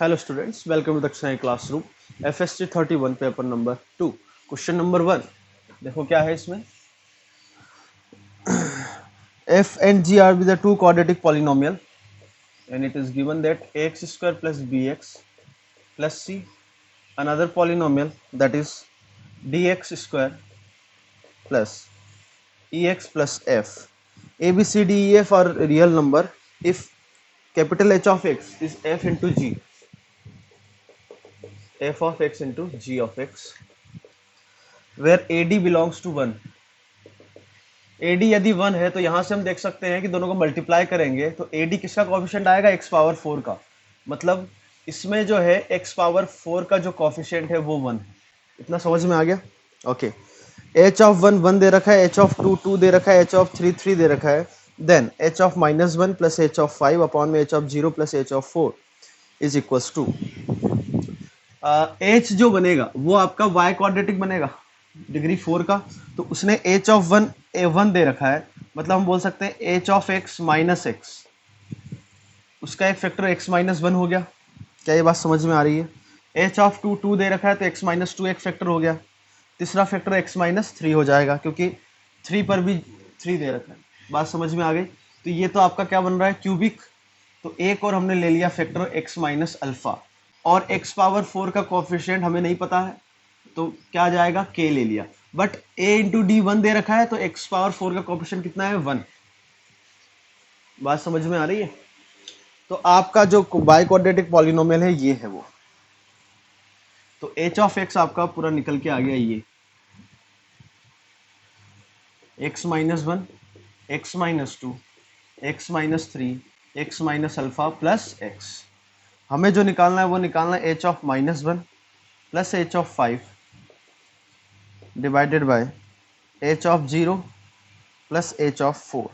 Hello students, welcome to Dakshinai classroom. FST 31 paper number 2 question number 1 देखो क्या है इसमें। f and g are the two quadratic polynomial and it is given that ax square plus bx plus c, another polynomial that is dx square plus ex plus f. A b c d e f are real number if capital H of x is f into g, f of x into g of x, where AD belongs to 1. AD यदि 1 है तो यहां से हम देख सकते हैं कि दोनों को मल्टीप्लाई करेंगे तो AD किसका कॉफिशिएंट आएगा, x पावर 4 का। मतलब इसमें जो है x पावर 4 का जो कॉफिशिएंट है वो 1 है। इतना समझ में आ गया? ओके। h ऑफ 1 1 दे रखा है, h ऑफ 2 2 दे रखा है, h ऑफ 3 3 दे रखा है। Then h of -1 plus h of 5 upon में h of 0 plus h of 4 is equals to h जो बनेगा वो आपका y क्वाड्रेटिक बनेगा डिग्री 4 का। तो उसने h ऑफ 1 a1 दे रखा है, मतलब हम बोल सकते हैं h of x minus x, उसका एक फैक्टर x माइनस 1 हो गया। क्या ये बात समझ में आ रही है? h ऑफ 2 2 दे रखा है तो x माइनस 2 एक फैक्टर हो गया। तीसरा फैक्टर x माइनस 3 हो जाएगा क्योंकि 3 पर भी 3 दे रखा है। बात समझ में आ गई? तो ये तो आपका क्या बन रहा है, क्यूबिक। तो एक और हमने ले लिया फैक्टर x माइनस अल्फा, और x पावर 4 का कोफिशिएंट हमें नहीं पता है तो क्या जाएगा, k ले लिया। बट a इंटू डी 1 दे रखा है तो x पावर 4 का कोफिशिएंट कितना है, 1। बात समझ में आ रही है? तो आपका जो बाई क्वाड्रेटिक पॉलिनोमियल है ये है वो। तो h ऑफ x आपका पूरा निकल के आ गया ये x minus 1, x minus 2, x minus 3, x minus alpha plus x। हमें जो निकालना है वो निकालना है h of minus 1 plus h of 5 divided by h of 0 plus h of 4।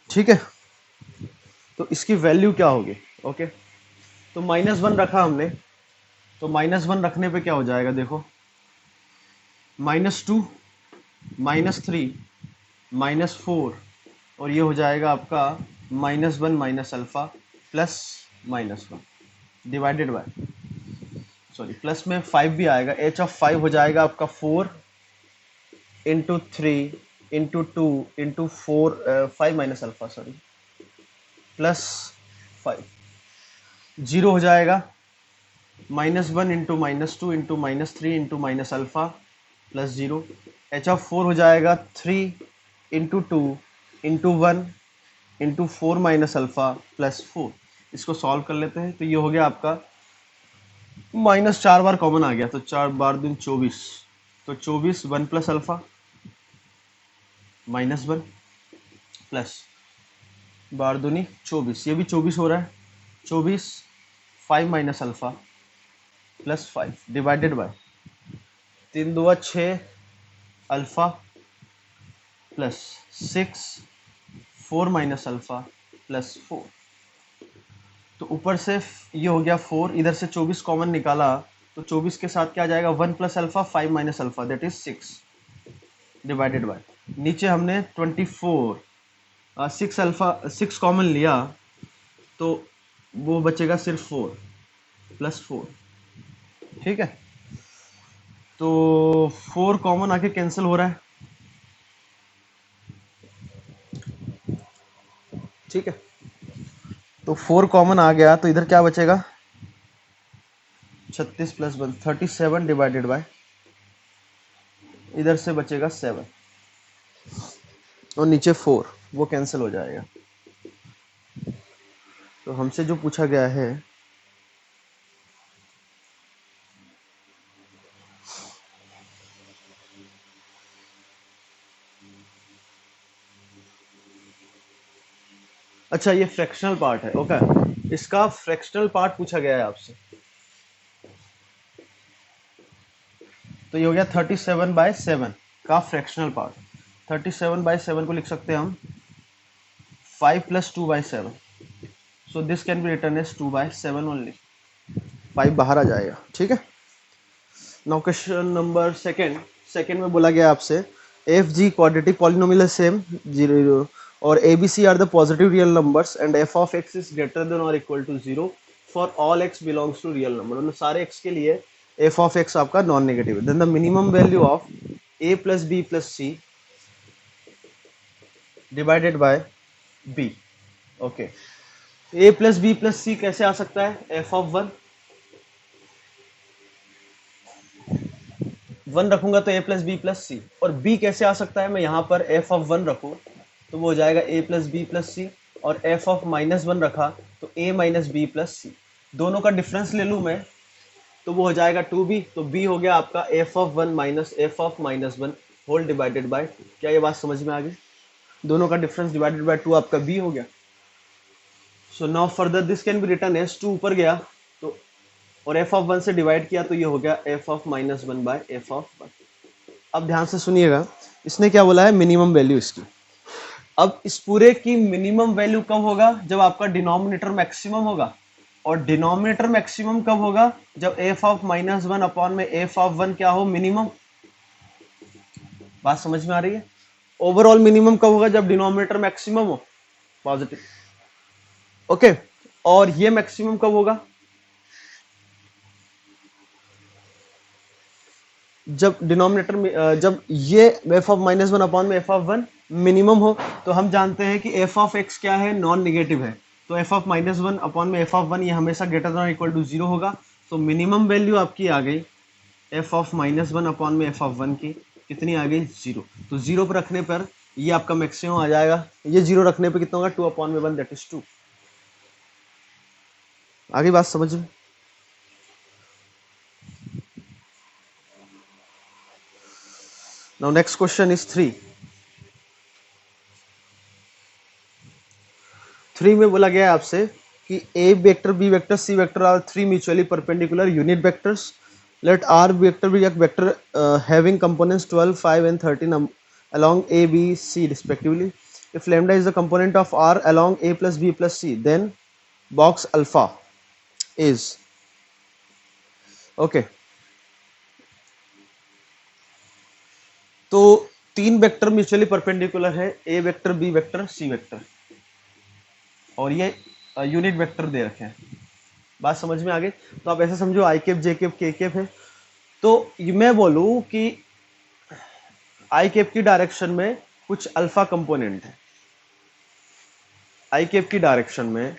ठीक है, तो इसकी वैल्यू क्या होगी? ओके, तो -1 रखा हमने, तो -1 रखने पे क्या हो जाएगा, देखो -2 -3 -4, और ये हो जाएगा आपका -1 minus alpha plus -1 divided by, sorry plus में 5 भी आएगा, h ऑफ 5 हो जाएगा आपका 4 into 3 into 2 into 4, 5 minus alpha sorry plus 5, 0 हो जाएगा, -1 into -2 into -3 into minus alpha plus 0। h of 4 हो जाएगा 3 into 2 into 1 into 4 minus alpha plus 4। इसको सॉल्व कर लेते हैं तो ये हो गया आपका, माइनस 4 बार कॉमन आ गया तो 4 बार दिन 24, तो 24 1 प्लस अल्फा -1 प्लस बार दूनी 24, ये भी 24 हो रहा है, 24 5 minus alpha plus 5 divided by 3 2 6 alpha plus 6 4 minus alpha plus 4। तो ऊपर से ये हो गया 4, इधर से 24 कॉमन निकाला तो 24 के साथ क्या आ जाएगा, 1 plus alpha 5 minus alpha that is 6 divided by, नीचे हमने 24 6 अल्फा 6 कॉमन लिया तो वो बचेगा सिर्फ 4 प्लस 4। ठीक है, तो 4 कॉमन आके कैंसिल हो रहा है। ठीक है, तो 4 कॉमन आ गया तो इधर क्या बचेगा, 36 प्लस 1 37 डिवाइडेड बाय, इधर से बचेगा 7 और नीचे 4, वो कैंसिल हो जाएगा। तो हमसे जो पूछा गया है अच्छा, ये फ्रैक्शनल पार्ट है। ओके, इसका फ्रैक्शनल पार्ट पूछा गया है आपसे। तो ये हो गया 37/7 का फ्रैक्शनल पार्ट। 37/7 को लिख सकते हैं हम 5 + 2/7, so this can be written as 2/7 only, 5 बाहर आ जाएगा। ठीक है, नाउ क्वेश्चन नंबर सेकेंड में बोला गया आपसे एफ जी क्वाड्रेटिक पॉलिनोमियल है सेम 0 और ABC are the positive real numbers and f of x is greater than or equal to 0 for all x belongs to real number, मतलब सारे x के लिए f ऑफ x आपका non negative है। Then the minimum value of a plus B plus C divided by b। Okay, a plus B plus C कैसे आ सकता है? f ऑफ 1 रखूंगा तो a प्लस बी प्लस सी, और b कैसे आ सकता है? मैं यहाँ पर f ऑफ 1 रखूँ तो वो हो जाएगा a प्लस बी प्लस सी, और f ऑफ -1 रखा तो a माइनस बी प्लस सी। दोनों का डिफरेंस ले लूँ मैं तो वो हो जाएगा 2b, तो b हो गया आपका f of 1 minus f of -1 whole divided by, क्या ये बात समझ में आ गई? दोनों का डिफरेंस डिवाइडेड बाय 2 आपका b हो गया। So now further this can be written as 2 ऊपर गया तो, और f ऑफ 1 से डिवाइड किया तो ये हो गया f of -1 by f of 1। अब ध्यान से सुनिएगा, इसने क्या बोला है? मिनिमम वैल्यू इसकी। अब इस पूरे की मिनिमम वैल्यू कब होगा? जब आपका डिनोमिनेटर मैक्सिमम होगा, और डिनोमिनेटर मैक्सिमम कब होगा? जब f ऑफ -1 अपॉन में f ऑफ 1 क्या हो? मिनिमम। बात समझ में आ रही है? ओवरऑल मिनिमम कब होगा? जब डिनोमिनेटर मैक्सिमम हो, पॉजिटिव। ओके, और ये मैक्सिमम कब होगा? जब डिनोमिनेटर में जब ये f ऑफ -1 अपॉन में f ऑफ 1 मिनिमम हो, तो हम जानते हैं कि f ऑफ x क्या है? नॉन नेगेटिव है, तो f ऑफ -1 अपॉन में f ऑफ 1 ये हमेशा ग्रेटर देन इक्वल टू 0 होगा। तो मिनिमम वैल्यू आपकी आ गई f ऑफ -1 अपॉन में f ऑफ 1 की, कितनी आ गई? 0। तो 0 पर रखने पर ये आपका मैक्सिमम आ जाएगा, ये 0 रखने पर कितना होगा? 2 अपॉन में 1 दैट इज 2। आगे बात समझ में? Now next question is 3। 3 में बोला गया है आपसे कि a vector, b vector, c vector are 3 mutually perpendicular unit vectors. Let r vector be a vector having components 12, 5 and 13 along a, b, c respectively. If lambda is the component of r along a plus b plus c, then box alpha is okay. तो 3 vector mutually perpendicular है, a vector, b vector, c vector, और ये unit vector दे रखे हैं। बात समझ में आ गई? तो आप ऐसे समझो आई कैप, जे कैप, के कैप है। तो मैं बोलूं कि आई कैप की डायरेक्शन में कुछ अल्फा कंपोनेंट है, आई कैप की डायरेक्शन में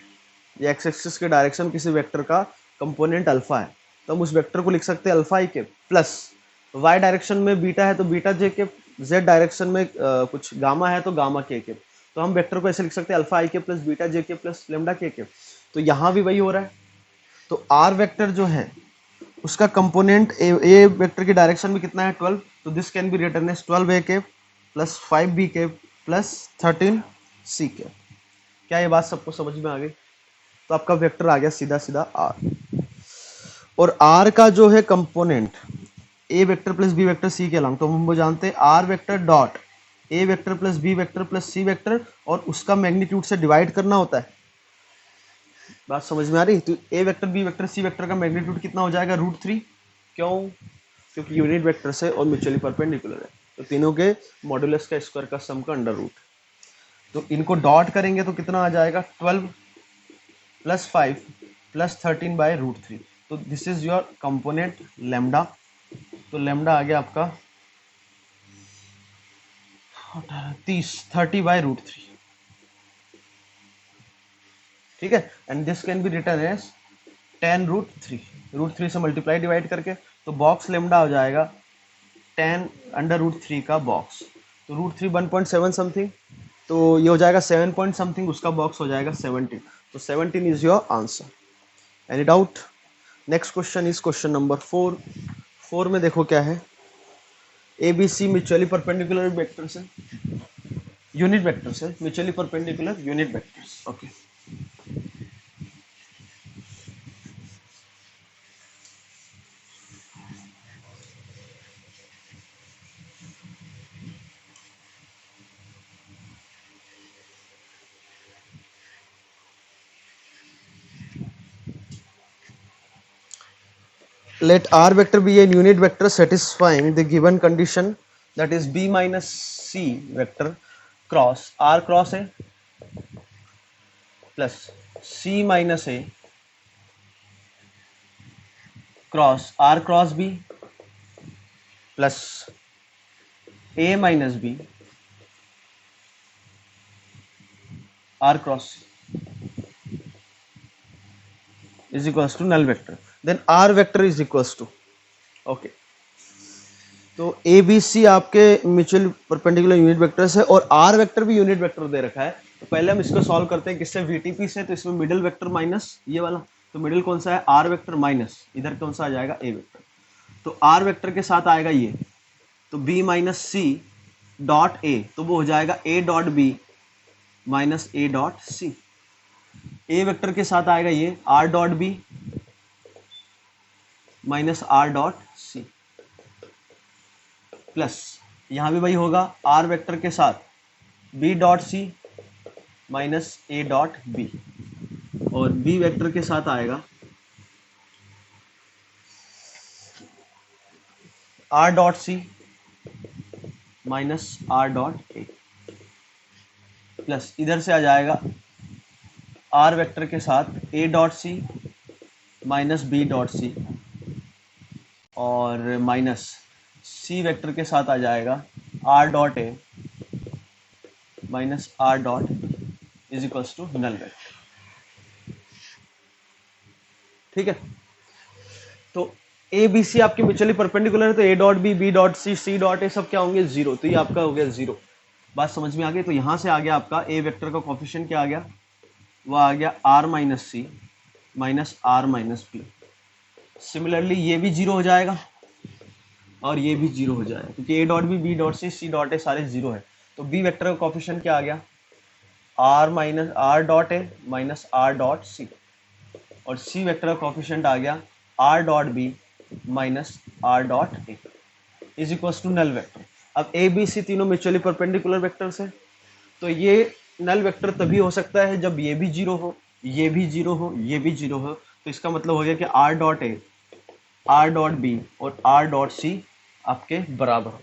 या एक्स एक्सिस के डायरेक्शन किसी वेक्टर का कंपोनेंट अल्फा है, तो हम उस वेक्टर को लिख सकते हैं अल्फा आई कैप, प्लस वाई डायरेक्शन में बीटा है तो बीटा जे कैप, जेड डायरेक्शन में कुछ गामा है तो गामा के कैप। तो हम वेक्टर को ऐसे लिख सकते हैं अल्फा आई कैप प्लस बीटा जे कैप प्लस लेमडा के कैप। तो यहाँ भी वही हो रहा है। तो आर वेक्टर जो है उसका कंपोनेंट ए वेक्टर की डायरेक्शन में कितना है? 12। तो this can be written as 12 A cap plus 5 B cap plus 13 C cap. क्या ये बात सबको समझ में आ गई? तो आपका वेक्टर आ गया सीधा सीधा आर, और आर का जो है component A vector plus B vector C के अलावा, तो हम वो जानते हैं R vector dot A vector plus B vector plus C vector, और उसका मैग्नीट्यूड से डिवाइड करना होता है। बात समझ में आ रही? तो ए vector, B vector, C vector का मैग्नीट्यूड कितना हो जाएगा? √3। क्यों? क्योंकि यूनिट वेक्टर से और म्यूचुअली परपेंडिकुलर है, तो तीनों के मॉड्यूलस का स्क्वायर का सम का अंडर रूट। तो इनको डॉट करेंगे तो कितना आ जाएगा? 12 प्लस 5 प्लस 13 बाय √3। तो this is your component lambda. तो लेमडा आ गया आपका 30 बाय √3। ठीक है, and this can be written as 10√3, √3 से मल्टीप्लाई डिवाइड करके, तो बॉक्स लेमडा हो जाएगा 10 अंडर √3 का बॉक्स। तो √3 1.7 समथिंग, तो ये हो जाएगा 7 पॉइंट समथिंग, उसका बॉक्स हो जाएगा 17। तो 17 is your answer. Any doubt? Next question is question number 4। 4 में देखो क्या है, A B C mutually perpendicular vectors है, यूनिट वेक्टर्स है, mutually perpendicular unit vectors. Okay, let r vector be a unit vector satisfying the given condition, that is b minus c vector cross R cross A plus C minus A cross R cross B plus A minus B R cross is equals to null vector, then R vector is equals to, okay. तो A B सी आपके mutual perpendicular unit vectors है और R vector भी unit vector दे रखा है। तो पहले हम इसको सॉल्व करते हैं किससे, वीटीपी से। तो इसमें मिडिल वेक्टर माइनस ये वाला, तो मिडिल कौन सा है, आर वेक्टर माइनस इधर कौन सा आ जाएगा, ए वेक्टर। तो आर वेक्टर के साथ आएगा ये, तो B minus C dot A, तो वो हो जाएगा A dot B minus A dot C. A vector के साथ आएगा ये R dot B minus R dot C, plus यहां भी वही होगा आर वेक्टर के साथ B dot C minus A dot B, और बी वेक्टर के साथ आएगा R dot C minus R dot A, plus इधर से आ जाएगा आर वेक्टर के साथ A dot C minus B dot C, और माइनस सी वेक्टर के साथ आ जाएगा R dot A minus R dot is equals to null vector, ठीक है। तो ए बी सी आपके म्यूचुअली परपेंडिकुलर है, तो A dot B dot C C dot A सब क्या होंगे, जीरो। तो ये आपका हो गया जीरो, बात समझ में आ गई। तो यहां से आ गया आपका ए वेक्टर का कोफिशिएंट क्या आ गया, वो आ गया R minus C minus R minus B. Similarly ये भी जीरो हो जाएगा और ये भी जीरो हो जाएगा, क्योंकि A dot B dot C dot A सारे जीरो है। तो बी वेक्टर का कोफिशिएंट क्या आ गया, R minus R dot A minus R dot C, और सी वेक्टर का कोफिशिएंट आ गया R dot B minus R dot A is equals to null vector. अब ए बी सी तीनों म्यूचुअली परपेंडिकुलर वेक्टर्स है, तो ये नल वेक्टर तभी हो सकता है जब ये भी जीरो हो, ये भी जीरो हो, ये भी जीरो हो। तो इसका मतलब हो गया कि R dot A, R dot B और आर डॉट सी आपके बराबर हो।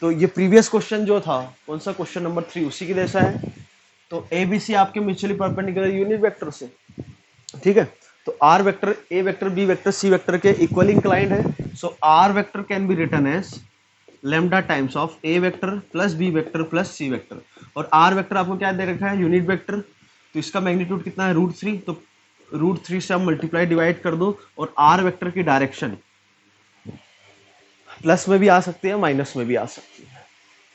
तो ये प्रीवियस क्वेश्चन जो था, कौन सा क्वेश्चन नंबर 3, उसी के जैसा है। तो ए बी सी आपके म्यूचुअली परपेंडिकुलर यूनिट वेक्टर से, ठीक है। तो R vector, A vector, B vector, C vector के इक्वली इंक्लाइंड है। So R vector can be written as lambda times of A vector plus B vector plus C vector. और R vector आपको क्या दे रखा है, यूनिट वेक्टर, तो इसका magnitude कितना है, √3। तो √3 से आप मल्टीप्लाई डिवाइड कर दो, और आर वेक्टर की डायरेक्शन प्लस में भी आ सकती है, माइनस में भी आ सकती है।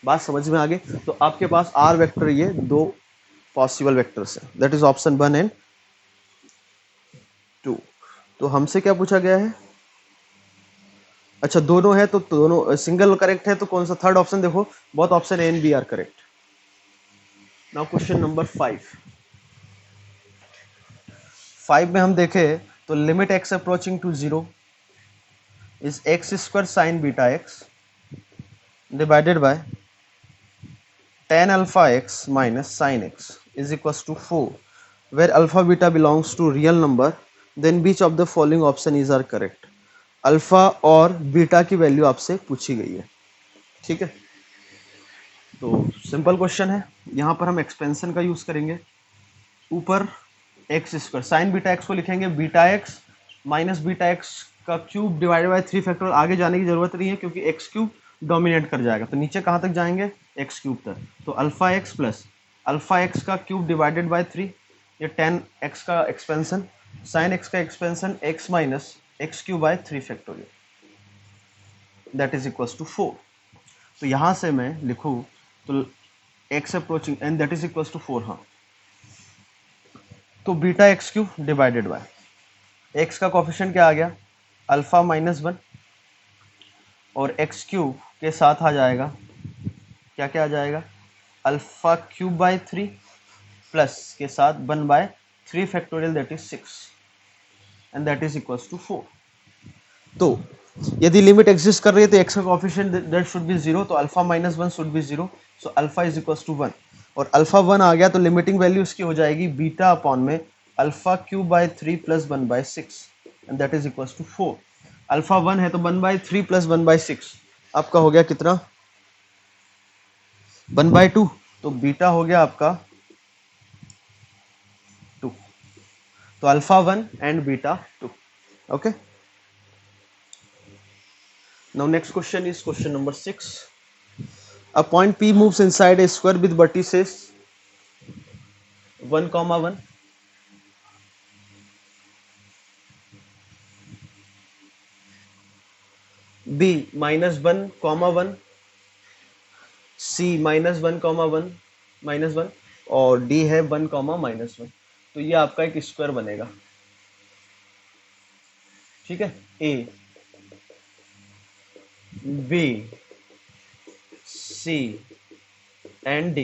बात समझ में आ गई। तो आपके पास आर वेक्टर ये दो पॉसिबल वेक्टर्स है, दैट इज ऑप्शन 1 एंड 2। तो हमसे क्या पूछा गया है, अच्छा दोनों है, तो दोनों सिंगल करेक्ट है, तो कौन सा थर्ड ऑप्शन देखो, both option A and B are correct. Now question number 5 में हम देखें तो limit X approaching to 0 is X square sine beta X divided by tan alpha x minus sin x is equals to 4, where alpha beta belongs to real number, then which of the following option is are correct। Alpha और beta की value आपसे पूछी गई है, ठीक है। तो simple question है, यहाँ पर हम एक्सपेंशन का यूज करेंगे। ऊपर x square sine beta x को लिखेंगे beta x minus beta x का क्यूब डिवाइडेड बाय 3 फैक्टोरियल। आगे जाने की जरूरत नहीं है क्योंकि एक्स क्यूब डोमिनेट कर जाएगा। तो नीचे कहाँ तक जाएंगे, एक्स क्यूब तक। तो alpha X plus alpha X का क्यूब डिवाइडेड बाय 3, ये tan एक्स का एक्सपेंशन, साइन एक्स का expansion X minus X cube by 3 factorial that is equals to 4। तो यहाँ से मैं लिखूँ तो X approaching and that is equals to 4। हाँ, तो beta X cube divided by X का कोफिशिएंट क्या आ गया, अल्फा -1, और एक्स क्यूब के साथ आ जाएगा क्या क्या आ जाएगा, अल्फा क्यूब बाय 3 प्लस के साथ 1/3 factorial that is 6 and that is equals to 4। तो यदि लिमिट एग्जिस्ट कर रही है तो एक्स का कोफिशिएंट दैट शुड बी 0, तो alpha -1 should be 0, so alpha is equals to 1। और अल्फा 1 आ गया तो लिमिटिंग वैल्यू इसकी हो जाएगी बीटा अपॉन में alpha cube by 3 plus 1/6 and that is equals to 4। Alpha 1 है तो 1/3 प्लस 1/6 आपका हो गया कितना, 1/2। तो बीटा हो गया आपका 2, तो alpha 1 and beta 2. Okay, now next question is question number 6. A point P moves inside a square with vertices 1, 1, B -1, 1, C -1, 1, -1 और D है 1, -1. तो ये आपका एक स्क्वायर बनेगा. ठीक है, A, B, C and D,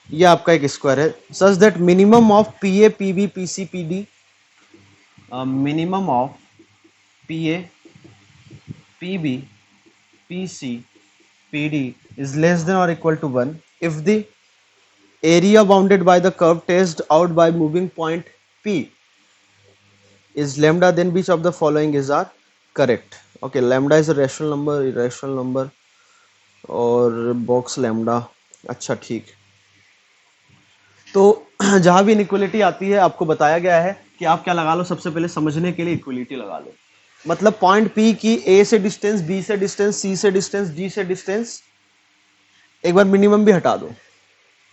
ये आपका एक स्क्वायर है. Such that minimum of PA, PB, PC, PD, minimum of PA, PB, PC, PD is less than or equal to 1 if the area bounded by the curve traced out by moving point P is lambda, then which of the following is are correct. Okay, lambda is a rational number, irrational number और box lambda. अच्छा ठीक. तो जहां भी inequality आती है आपको बताया गया है कि आप क्या लगा लो, सबसे पहले समझने के लिए इक्वलिटी लगा लो. मतलब पॉइंट P की A से डिस्टेंस, B से डिस्टेंस, C से डिस्टेंस, D से डिस्टेंस, एक बार मिनिमम भी हटा दो.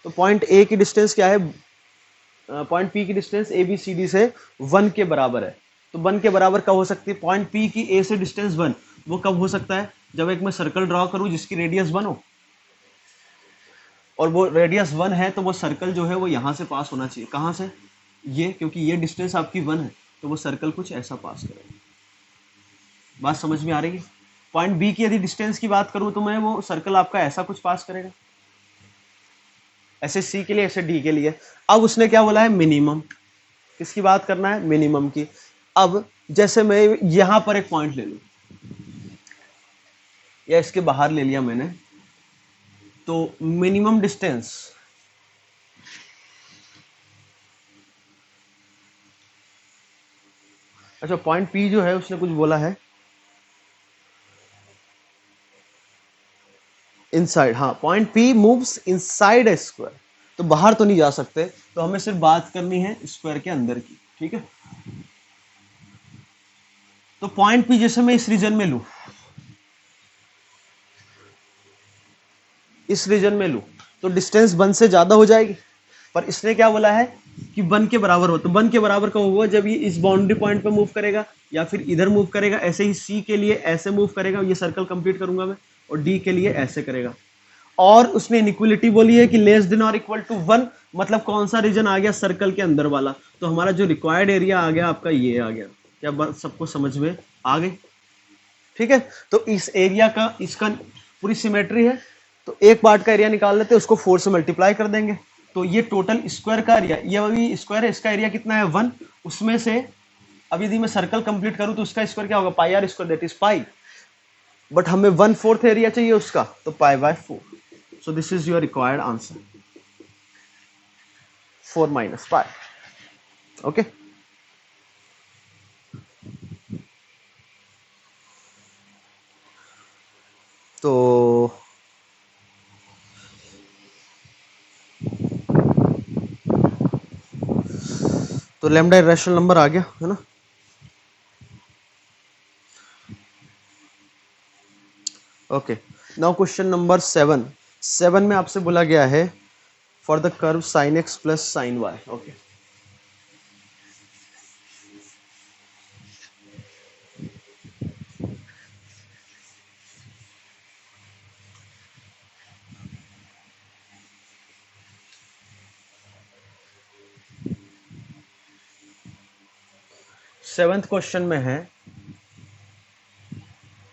तो पॉइंट A की डिस्टेंस क्या है, पॉइंट P की डिस्टेंस ABCD से 1 के बराबर है. तो 1 के बराबर कब हो सकती है, पॉइंट P की A से डिस्टेंस 1, वो कब हो सकता है, जब एक मैं सर्कल ड्रॉ करूं जिसकी रेडियस 1 हो, और वो रेडियस 1 है, तो वो सर्कल जो है वो यहां से पास होना चाहिए. कहां से, ये, क्योंकि ये डिस्टेंस आपकी 1 है, तो वो सर्कल कुछ ऐसा पास करेगा. बात समझ में आ रही है. पॉइंट B की यदि डिस्टेंस की बात करूं तो मैं, वो सर्कल आपका ऐसा कुछ पास करेगा, ऐसे C के लिए, ऐसे D के लिए. अब उसने क्या बोला है, मिनिमम. किसकी बात करना है, मिनिमम की. अब जैसे मैं यहां पर एक पॉइंट ले लूं, या इसके बाहर ले लिया मैंने, तो मिनिमम डिस्टेंस अच्छा, पॉइंट P जो है उसने कुछ बोला है इनसाइड. हाँ, point P moves inside a square, तो बाहर तो नहीं जा सकते, तो हमें सिर्फ बात करनी है स्क्वायर के अंदर की. ठीक है, तो पॉइंट P जैसे मैं इस रीजन में लूं, इस रीजन में लूं, तो डिस्टेंस 1 से ज्यादा हो जाएगी. पर इसने क्या बोला है कि 1 के बराबर हो. तो 1 के बराबर कब होगा, जब ये इस बाउंड्री पॉइंट पे मूव करेगा या फिर इधर मूव करेगा. ऐसे ही C के लिए ऐसे मूव करेगा, ये सर्कल कंप्लीट करूंगा मैं, और D के लिए ऐसे करेगा. और उसने इनइक्वलिटी बोली है कि less than or equal to 1, मतलब कौन सा रीजन आ गया, सर्कल के अंदर वाला. तो हमारा जो रिक्वायर्ड एरिया आ गया आपका, ये आ गया. क्या बात सबको समझ में आ गई. ठीक है, तो इस एरिया का, इसका पूरी सिमेट्री है, तो एक पार्ट का एरिया निकाल लेते हैं, उसको 4 से मल्टीप्लाई कर देंगे. तो ये टोटल स्क्वायर का एरिया, ये अभी स्क्वायर है, इसका एरिया कितना है 1. उसमें से अब यदि मैं सर्कल कंप्लीट करूं तो उसका स्क्वायर क्या होगा, pi R square, that is pi. But हमें 1/4 एरिया चाहिए उसका, तो pi by 4. So this is your required answer, 4 - pi. Okay, तो लैम्डा इरेशनल नंबर आ गया है ना. ओके, नाउ क्वेश्चन नंबर 7 में आपसे बोला गया है for the curve sin x plus sin y. Okay, seventh question में है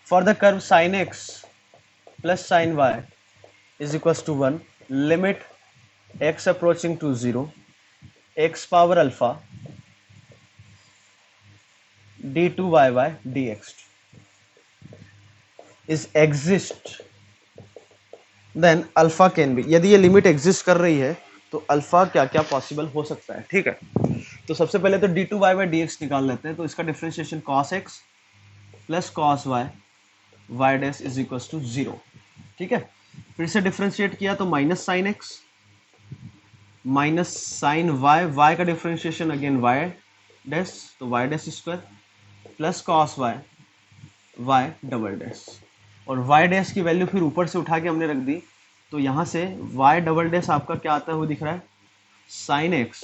for the curve sin x plus sin y is equals to 1, limit x approaching to 0, x power alpha d2y dx is exist, then alpha can be. यदि ये limit exist कर रही है तो alpha क्या क्या पॉसिबल हो सकता है. ठीक है, तो सबसे पहले तो d2y/dx निकाल लेते हैं. तो इसका differentiation cos x plus cos y y dash is equal to 0. ठीक है, फिर से डिफ्रेंशिएट किया तो minus sine X minus sine Y, Y का डिफ्रेंशिएशन अगेन वाई डैश, तो Y dash square plus cos Y, Y double dash, और Y dash की वैल्यू फिर ऊपर से उठा के हमने रख दी, तो यहाँ से वाई डबल डैश आपका क्या आता है वो दिख रहा है sine X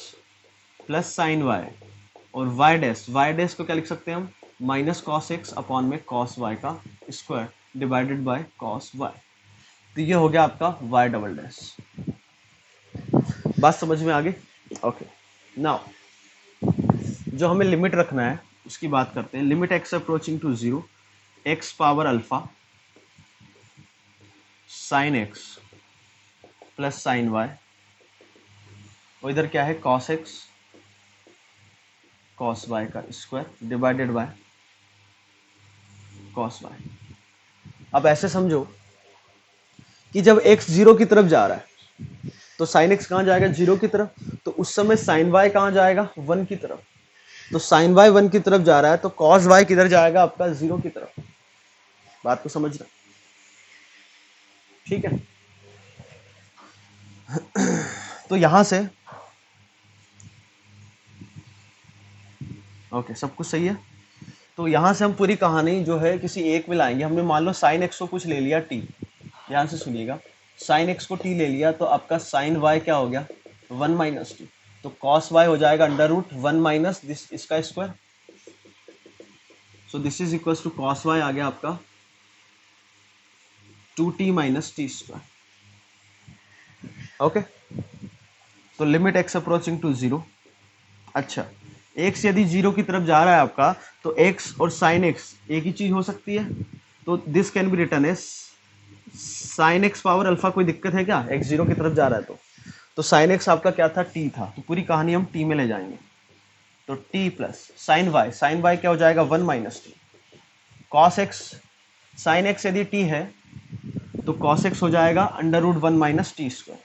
plus sine Y, और वाई डैश को क्या लिख सकते हैं हम माइनस कॉस एक्स अपॉन में कॉस वाई का square divided by cos Y. तो ये हो गया आपका वाई डबल डैश। बात समझ में आ गई? ओके, नाउ जो हमें लिमिट रखना है उसकी बात करते हैं। Limit X approaching to 0 X power alpha sine X plus sine Y, और इधर क्या है कॉस एक्स कॉस वाई का square divided by cos Y. अब ऐसे समझो कि जब x 0 की तरफ जा रहा है तो साइन एक्स कहाँ जाएगा 0 की तरफ, तो उस समय साइन वाई कहाँ जाएगा 1 की तरफ, तो साइन वाई 1 की तरफ जा रहा है तो कॉस वाई किधर जाएगा आपका 0 की तरफ। बात को समझना, ठीक है? तो यहां से ओके, सब कुछ सही है। तो यहां से हम पूरी कहानी जो है किसी एक में लाएंगे। हमने मान लो साइन एक्स को कुछ ले लिया टी, ध्यान से सुनिएगा, साइन एक्स को टी ले लिया तो आपका साइन वाई क्या हो गया 1 माइनस टी, तो कॉस वाई हो जाएगा अंडर रूट 1 माइनस दिस इसका square, so this is equal to cos Y आ गया आपका 2t minus T square. Okay, तो लिमिट एक्स अप्रोचिंग टू 0। अच्छा, x यदि 0 की तरफ जा रहा है आपका तो x और साइन एक्स एक ही चीज हो सकती है, तो this can be written as sine X power alpha. कोई दिक्कत है क्या x 0 की तरफ जा रहा है तो साइन एक्स आपका क्या था t था, तो पूरी कहानी हम t में ले जाएंगे, तो t प्लस साइन वाई क्या हो जाएगा 1 minus T, cos X sine X यदि t है तो कॉस एक्स हो जाएगा under root 1 minus T square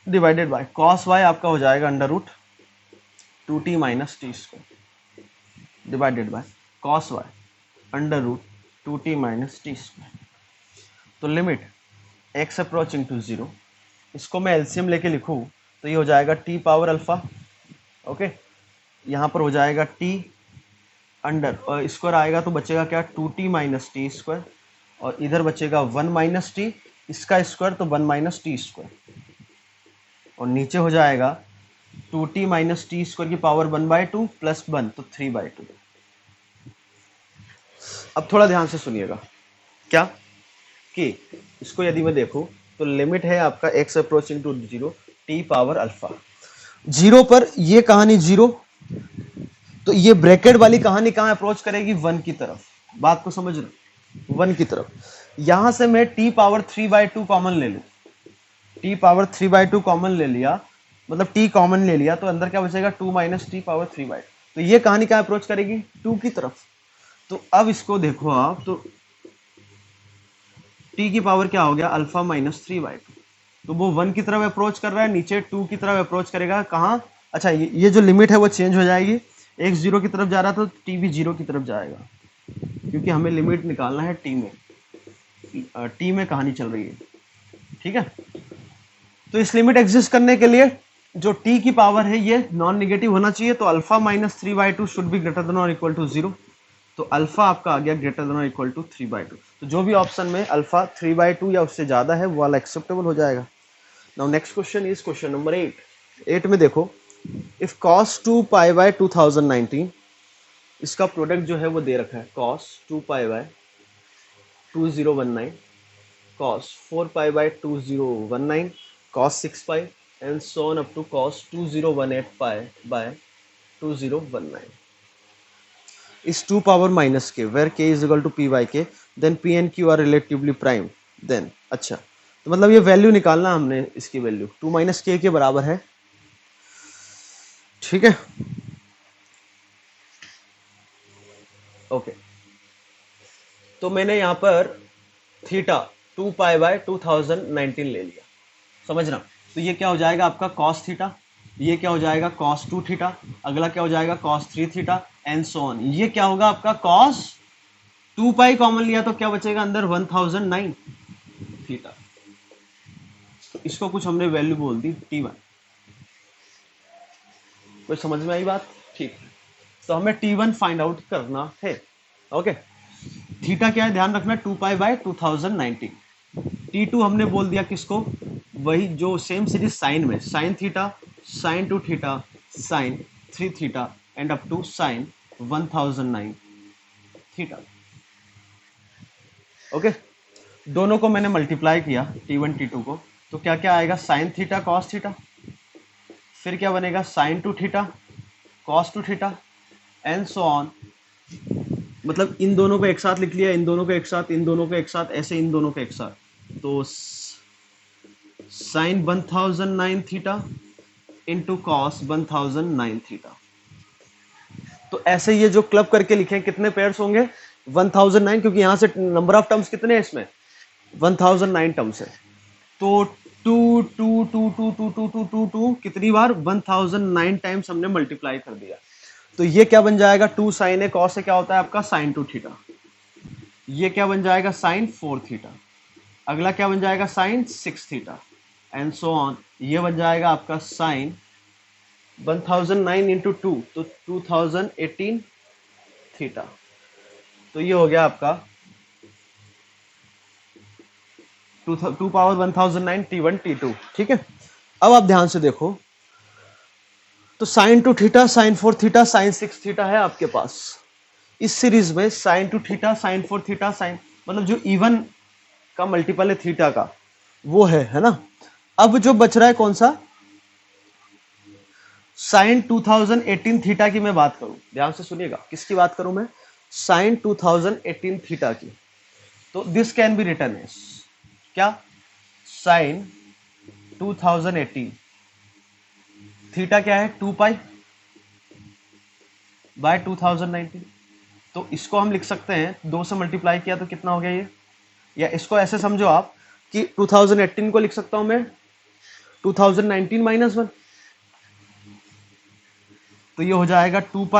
divided by cos Y आपका हो जाएगा under root 2t minus T square divided by cos Y under root 2t minus T square. तो limit x approaching to 0, इसको मैं LCM लेके लिखूँ तो ये हो जाएगा t पावर अल्फा, ओके, यहाँ पर हो जाएगा t अंडर स्क्वायर आएगा तो बचेगा क्या 2t माइनस टी स्क्वायर, और इधर बचेगा 1 माइनस टी, इसका स्क्वायर तो 1 माइनस टी स्क्वायर, और नीचे हो जाएगा 2t माइनस टी स्क्वायर की पावर 1/2 प्लस 1 तो 3/2। अब थोड़ा ध्यान से सुनिएगा क्या कि इसको यदि मैं देखूं तो लिमिट है आपका x approaching to 0 t power alpha, 0 पर ये कहानी 0, तो ये ब्रैकेट वाली कहानी कहां अप्रोच करेगी 1 की तरफ। बात को समझ रहे 1 की तरफ। यहां से मैं t पावर 3/2 कॉमन ले लूं, t पावर 3/2 कॉमन ले लिया, मतलब t कॉमन ले लिया तो अंदर क्या बचेगा 2 माइनस टी पावर 3/2, तो ये कहानी क्या अप्रोच करेगी 2 की तरफ। तो अब इसको देखो आप, तो t की पावर क्या हो गया अल्फा माइनस 3/2, तो वो 1 की तरफ अप्रोच कर रहा है, नीचे 2 की तरफ अप्रोच करेगा कहाँ, अच्छा ये जो लिमिट है वो चेंज हो जाएगी, x 0 की तरफ जा रहा था तो t भी 0 की तरफ जाएगा, क्योंकि हमें लिमिट निकालना है t में कहानी चल रही है, ठीक है। तो इस लिमिट एग्जिस्ट करने के लिए जो t की पावर है ये नॉन नेगेटिव होना चाहिए, तो alpha minus 3/2 should be greater than or equal to 0, तो अल्फा आपका आ गया greater than or equal to 3/2, तो जो भी ऑप्शन में अल्फा 3/2 या उससे ज्यादा है वो वाला एक्सेप्टेबल हो जाएगा। Now next question is question number 8 में देखो, इफ cos 2π/2019, इसका प्रोडक्ट जो है वो दे रखा है cos 2π/2019, cos 4π/2019, cos 6π and so on up to cos 2018π/2019 is 2 power minus k where k is equal to p by k, then p and q are relatively prime, then अच्छा तो मतलब ये वैल्यू निकालना हमने, इसकी वैल्यू 2 माइनस के के बराबर है, ठीक है, ओके। तो मैंने यहाँ पर थीटा 2π/2019 ले लिया, समझना, तो ये क्या हो जाएगा आपका cos थीटा, ये क्या हो जाएगा cos 2 थीटा, अगला क्या हो जाएगा cos 3 theta and so on, ये क्या होगा आपका cos 2π कॉमन लिया तो क्या बचेगा अंदर 1009, थीटा। तो इसको कुछ हमने वैल्यू बोल दी T1। कोई समझ में आई बात? ठीक है, तो हमें T1 फाइंड आउट करना है। ओके, थीटा क्या है ध्यान रखना, 2π/2019। T2 हमने बोल दिया किसको, वही जो सेम सीरीज साइन में, sine theta, sine 2 theta, sine 3 theta and up to sine 1009 theta. Okay, दोनों को मैंने मल्टीप्लाई किया T1 T2 को, तो क्या क्या आएगा, साइन थीटा कॉस थीटा, फिर क्या बनेगा sine 2 theta cos 2 theta and so on. मतलब इन दोनों को एक साथ लिख लिया, इन दोनों को एक साथ, इन दोनों को एक साथ, ऐसे इन दोनों को एक साथ, तो sine 1009 theta into cos 1009 theta. तो ऐसे ये जो क्लब करके लिखे कितने पेयर्स होंगे, 1009, क्योंकि यहां से नंबर ऑफ टर्म्स कितने हैं इसमें, 1009 टर्म्स है। तो two two two two two two two two two कितनी बार, 1009 टाइम्स हमने मल्टीप्लाई कर दिया। तो ये क्या बन जाएगा, 2 साइन ए कॉस से क्या होता है आपका साइन 2 थीटा। ये क्या बन जाएगा साइन 4 थीटा। अगला क्या बन जाएगा sine 6 theta and so on. ये बन जाएगा आपका साइन 1009 इंटू 2 तो 2018 थीटा। तो ये हो गया आपका 2 पावर 1009 T1 T2। ठीक है, अब आप ध्यान से देखो, तो sine 2 theta, sine 4 theta, sine 6 theta है आपके पास इस सीरीज में। Sine 2 theta, sine 4 theta, sine मतलब जो इवन का मल्टीपल है थीटा का वो है ना। अब जो बच रहा है कौन सा, साइन 2018 थीटा की मैं बात करूं, ध्यान से सुनिएगा, किसकी बात करूं मैं, साइन 2018 थीटा की। तो this can be written as क्या, साइन 2018 थीटा क्या है 2π/2019। तो इसको हम लिख सकते हैं, 2 से मल्टीप्लाई किया तो कितना हो गया ये, या इसको ऐसे समझो आप कि 2018 को लिख सकता हूं मैं 2019 -1। तो ये हो जाएगा 2π -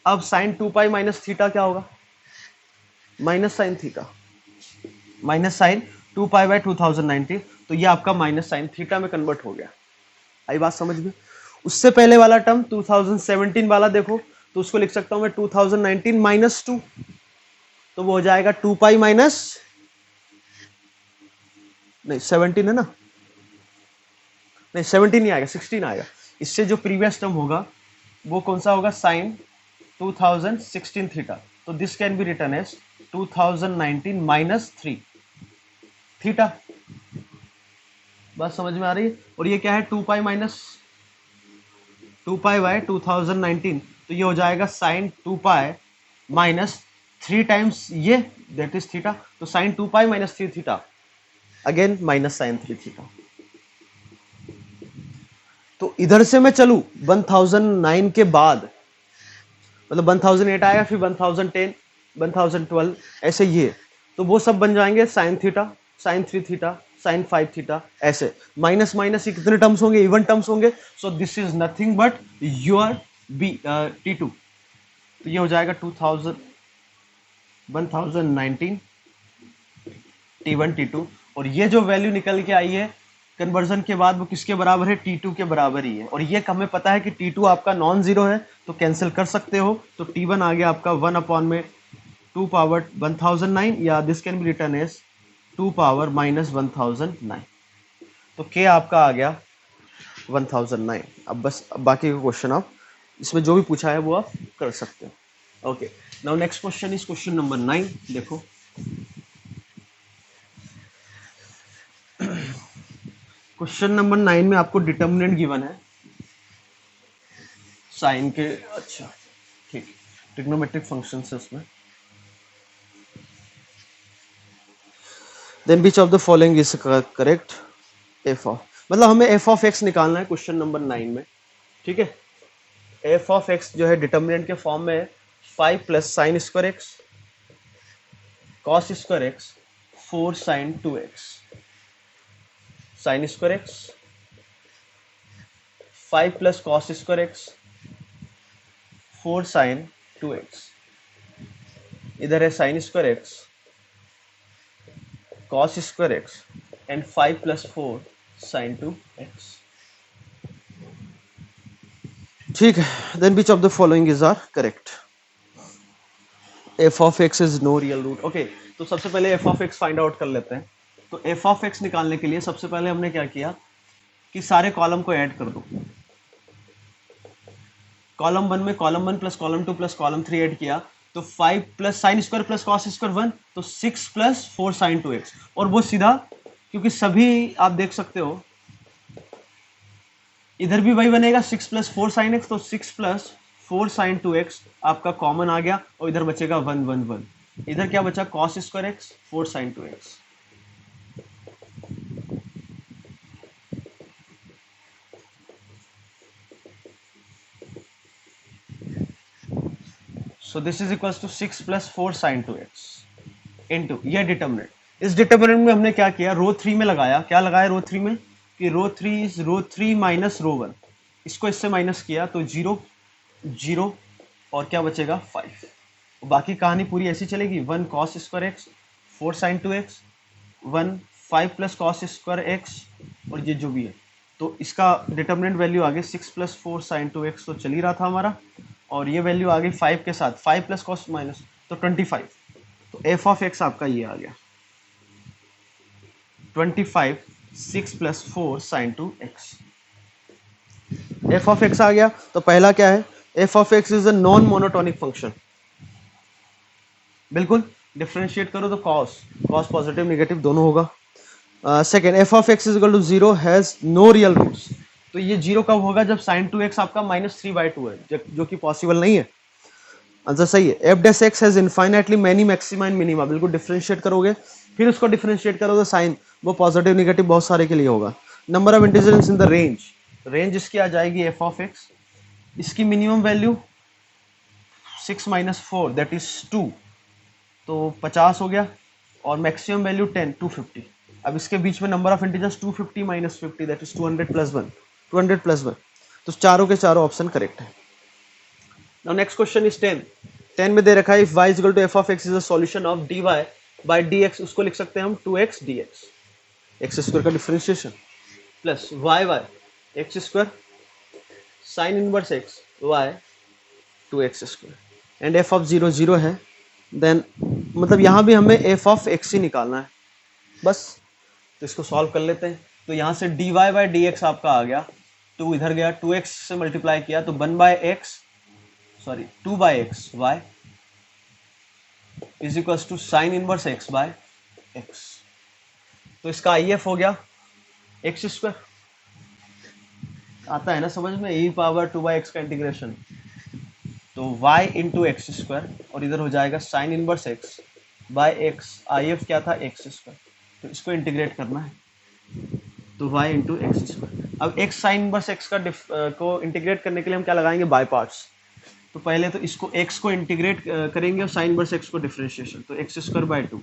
अब साइन 2π माइनस थीटा क्या होगा, minus sine theta, minus sine 2π/2019। तो ये आपका माइनस साइन थीटा में कन्वर्ट हो गया। आई बात समझ में? उससे पहले वाला टर्म 2017 वाला देखो, तो उसको लिख सकता हूं मैं 2019 -2। तो वो हो जाएगा 2π माइनस, नहीं 17 है ना, नहीं 17 नहीं आएगा, 16 आएगा। इससे जो प्रीवियस टर्म होगा वो कौन सा होगा, साइन 2016 थीटा। तो this can be written as 2019 -3 theta. बात समझ में आ रही है? और ये क्या है 2π/2019। तो ये हो जाएगा साइन 2π -3 टाइम्स ये, दैट इज थीटा। तो sine 2π -3 theta, again minus sine 3 theta. तो इधर से मैं चलू 1009 के बाद, मतलब 1008 आएगा, फिर 1010, 1012, ऐसे ये, तो वो सब बन जाएंगे sine theta, sine 3 theta, sine 5 theta, ऐसे माइनस माइनस ये कितने टर्म्स होंगे, इवन टर्म्स होंगे। So this is nothing but your B T2। तो ये हो जाएगा 1019 T1 T2। और ये जो वैल्यू निकल के आई है कन्वर्जन के बाद वो किसके बराबर है, T2 के बराबर ही है। और ये हमें पता है कि T2 आपका नॉन जीरो है, तो कैंसिल कर सकते हो। तो T1 आ गया आपका 1/2 पावर 1009, या this can be written as 2 power -1009। तो K आपका आ गया 1009। अब बस बाकी का क्वेश्चन आप इसमें जो भी पूछा है वो आप कर सकते हो। Okay, now next question is question number 9। देखो क्वेश्चन नंबर 9 में आपको डिटर्मिनेंट गिवन है साइन के, अच्छा ठीक, ट्रिग्नोमेट्रिक फंक्शन है उसमें। Then which of the following is correct, F of, मतलब हमें एफ ऑफ एक्स निकालना है क्वेश्चन नंबर 9 में। ठीक है, एफ ऑफ एक्स जो है डिटर्मिनेंट के फॉर्म में 5 plus sine square X cos square X 4 sine 2x, sine square X 5 plus cos square X 4 sine 2x, इधर है sine square X cos square x and 5 plus 4 sin 2x. ठीक है, then which of the following is are correct? f of x is no real root. Okay, तो सबसे पहले f of x find out कर लेते हैं. तो f of x निकालने के लिए सबसे पहले हमने क्या किया कि सारे कॉलम को ऐड कर दो. कॉलम 1 में column 1 plus column 2 plus column 3 add किया तो 5 plus sine square plus cos square 1 तो 6 प्लस 4 साइन 2x. और वो सीधा, क्योंकि सभी आप देख सकते हो इधर भी वही बनेगा 6 प्लस 4 साइन एक्स, तो 6 प्लस 4 साइन 2x आपका कॉमन आ गया और इधर बचेगा 1 1 1. इधर क्या बचा cos square X 4 sine 2x. So this is equals to 6 plus 4 sine 2x into ये डिटर्मिनेंट. इस डिटर्मिनेंट में हमने क्या किया, रो 3 में लगाया. क्या लगाया रो 3 में कि रो 3 माइनस रो 1, इसको इससे माइनस किया तो 0 0 और क्या बचेगा 5. बाकी कहानी पूरी ऐसी चलेगी. 1 cos square X 4 sine 2x 1 5 plus cos square X और ये जो भी है. तो इसका डिटर्मिनेंट वैल्यू आ गई 6 प्लस 4 साइन 2x तो चल ही रहा था हमारा, और ये वैल्यू आ गई 5 के साथ 5 प्लस कॉस माइनस तो 25. तो f ऑफ x आपका ये आ गया 25 6 plus 4 sine 2x. f of x आ गया. तो पहला क्या है, f of x is a non monotonic function. बिल्कुल डिफरेंशिएट करो तो cos पॉजिटिव नेगेटिव दोनों होगा. Second f of x is equal to 0 has no real roots. तो ये 0 कब होगा, जब sin 2x आपका -3/2 है, जो कि पॉसिबल नहीं है. आंसर सही है. f dash x has infinitely many maxima and minima. बिल्कुल डिफरेंशिएट करोगे, फिर उसको डिफरेंशिएट करोगे साइन, वो पॉजिटिव नेगेटिव बहुत सारे के लिए होगा. Number of integers in the range, range इसकी आ जाएगी f ऑफ x. इसकी minimum value 6 minus 4 that is 2 तो 50 हो गया, और मैक्सिमम वैल्यू 10 250. अब इसके बीच में नंबर ऑफ इंटीजर्स 250 माइनस 50 दैट इज 200 प्लस 1 200 प्लस 1. तो चारों के चारों ऑप्शन करेक्ट है. नाउ नेक्स्ट क्वेश्चन इज 10 में दे रखा है if y is equal to f of x is a solution of dy by dx. उसको लिख सकते हैं हम 2x dx, एक्स स्क्वायर का differentiation plus y X square sine inverse x y 2x square and f of 0 0 है. Then मतलब यहाँ भी हमें f ऑफ x ही निकालना है बस. तो इसको सॉल्व कर लेते हैं. तो यहाँ से dy बाय dx आपका आ गया 2 इधर गया 2x से मल्टीप्लाई किया तो 2 by x y is equals to sine inverse x by x. तो इसका IF हो गया एक्स स्क्वायर. आता है ना समझ में, e पावर 2 बाय x का इंटीग्रेशन. तो y इंटू एक्स स्क्वायर और इधर हो जाएगा sine inverse x by x. IF क्या था एक्स स्क्वायर, तो इसको इंटीग्रेट करना है तो y इंटू एक्स स्क्वायर. अब x साइन इनवर्स x को इंटीग्रेट करने के लिए हम क्या लगाएंगे, बाय पार्ट्स. तो पहले तो इसको x को इंटीग्रेट करेंगे और साइन इनवर्स x को डिफरेंशिएशन. तो x square by 2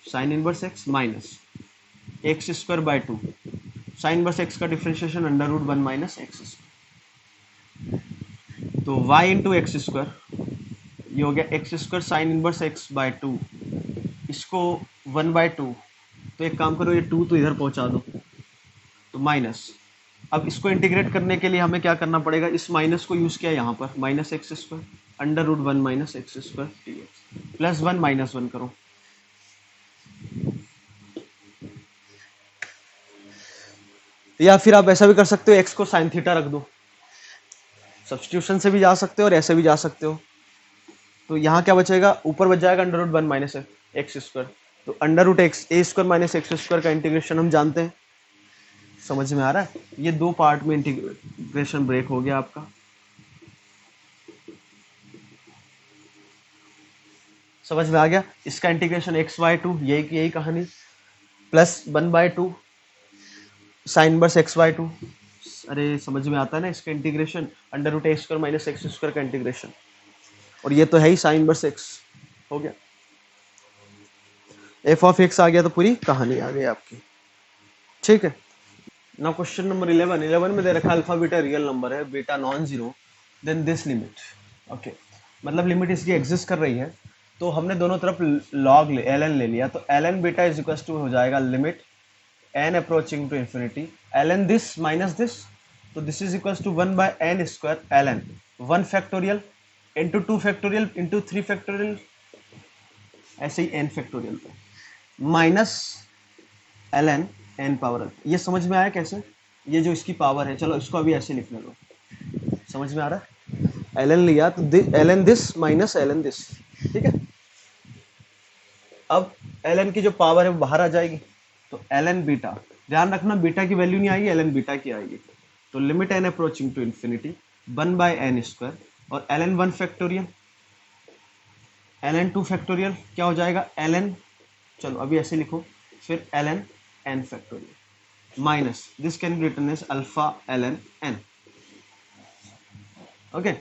sine inverse x minus x square by 2 sine inverse x का differentiation under root 1 minus x square. तो y इंटू एक्स स्क्वायर ये हो गया x square sine inverse x by 2, इसको 1/2. तो एक काम करो ये 2 तो इधर पहुंचा दो तो माइनस. अब इसको इंटीग्रेट करने के लिए हमें क्या करना पड़ेगा, इस माइनस को यूज किया यहाँ पर minus x square under root 1 minus x square dx plus 1 minus 1 करो. या फिर आप ऐसा भी कर सकते हो x को साइन थीटा रख दो. सब्स्टिट्यूशन से भी जा सकते हो और ऐसे भी जा सकते हो. तो यहाँ क्या बचेगा, ऊपर बच जाएगा under root 1 minus x square. तो under root x a square minus x square का इंटीग्रेशन हम जानते हैं. समझ में आ रहा है. ये दो पार्ट में इंटीग्रेशन ब्रेक हो गया आपका. समझ में आ गया. इसका इंटीग्रेशन x/2 यही कहानी प्लस 1/2 साइन इनवर्स x/2. अरे समझ में आता है ना. इसका इंटीग्रेशन अंडर रूट ए स्क्वायर माइनस एक्स स्क्वायर का इंटीग्रेशन, और ये तो है ही साइन इनवर्स x हो गया. f ऑफ x आ गया तो पूरी कहानी आ गई आपकी. ठीक है. नाउ क्वेश्चन नंबर 11 में दे रखा अल्फा बीटा रियल नंबर है, beta non zero, then this limit. Okay, मतलब लिमिट इसकी एग्जिस्ट कर रही है तो हमने दोनों तरफ लॉग एल एन ले लिया, तो L N beta is equal to हो जाएगा limit N approaching to infinity L N this minus this, तो this is equal to 1 by N square L N 1 factorial into 2 factorial into 3 factorial, ऐसे ही N factorial minus L N N power. ये समझ में आया कैसे? ये जो इसकी पावर है, चलो इसको अभी ऐसे लिखने दो, समझ में आ रहा है? एल एन लिया तो L N this minus L N this, ठीक है। अब एल एन की जो पावर है वो बाहर आ जाएगी, तो एल एन बीटा, ध्यान रखना बीटा की वैल्यू नहीं आएगी, एल एन बीटा की आएगी। तो limit N approaching to infinity 1 by N square, और L N 1 factorial L N 2 factorial क्या हो जाएगा एल एन, चलो अभी ऐसे लिखो, फिर L N N factorial minus this can be written as alpha L N N. Okay,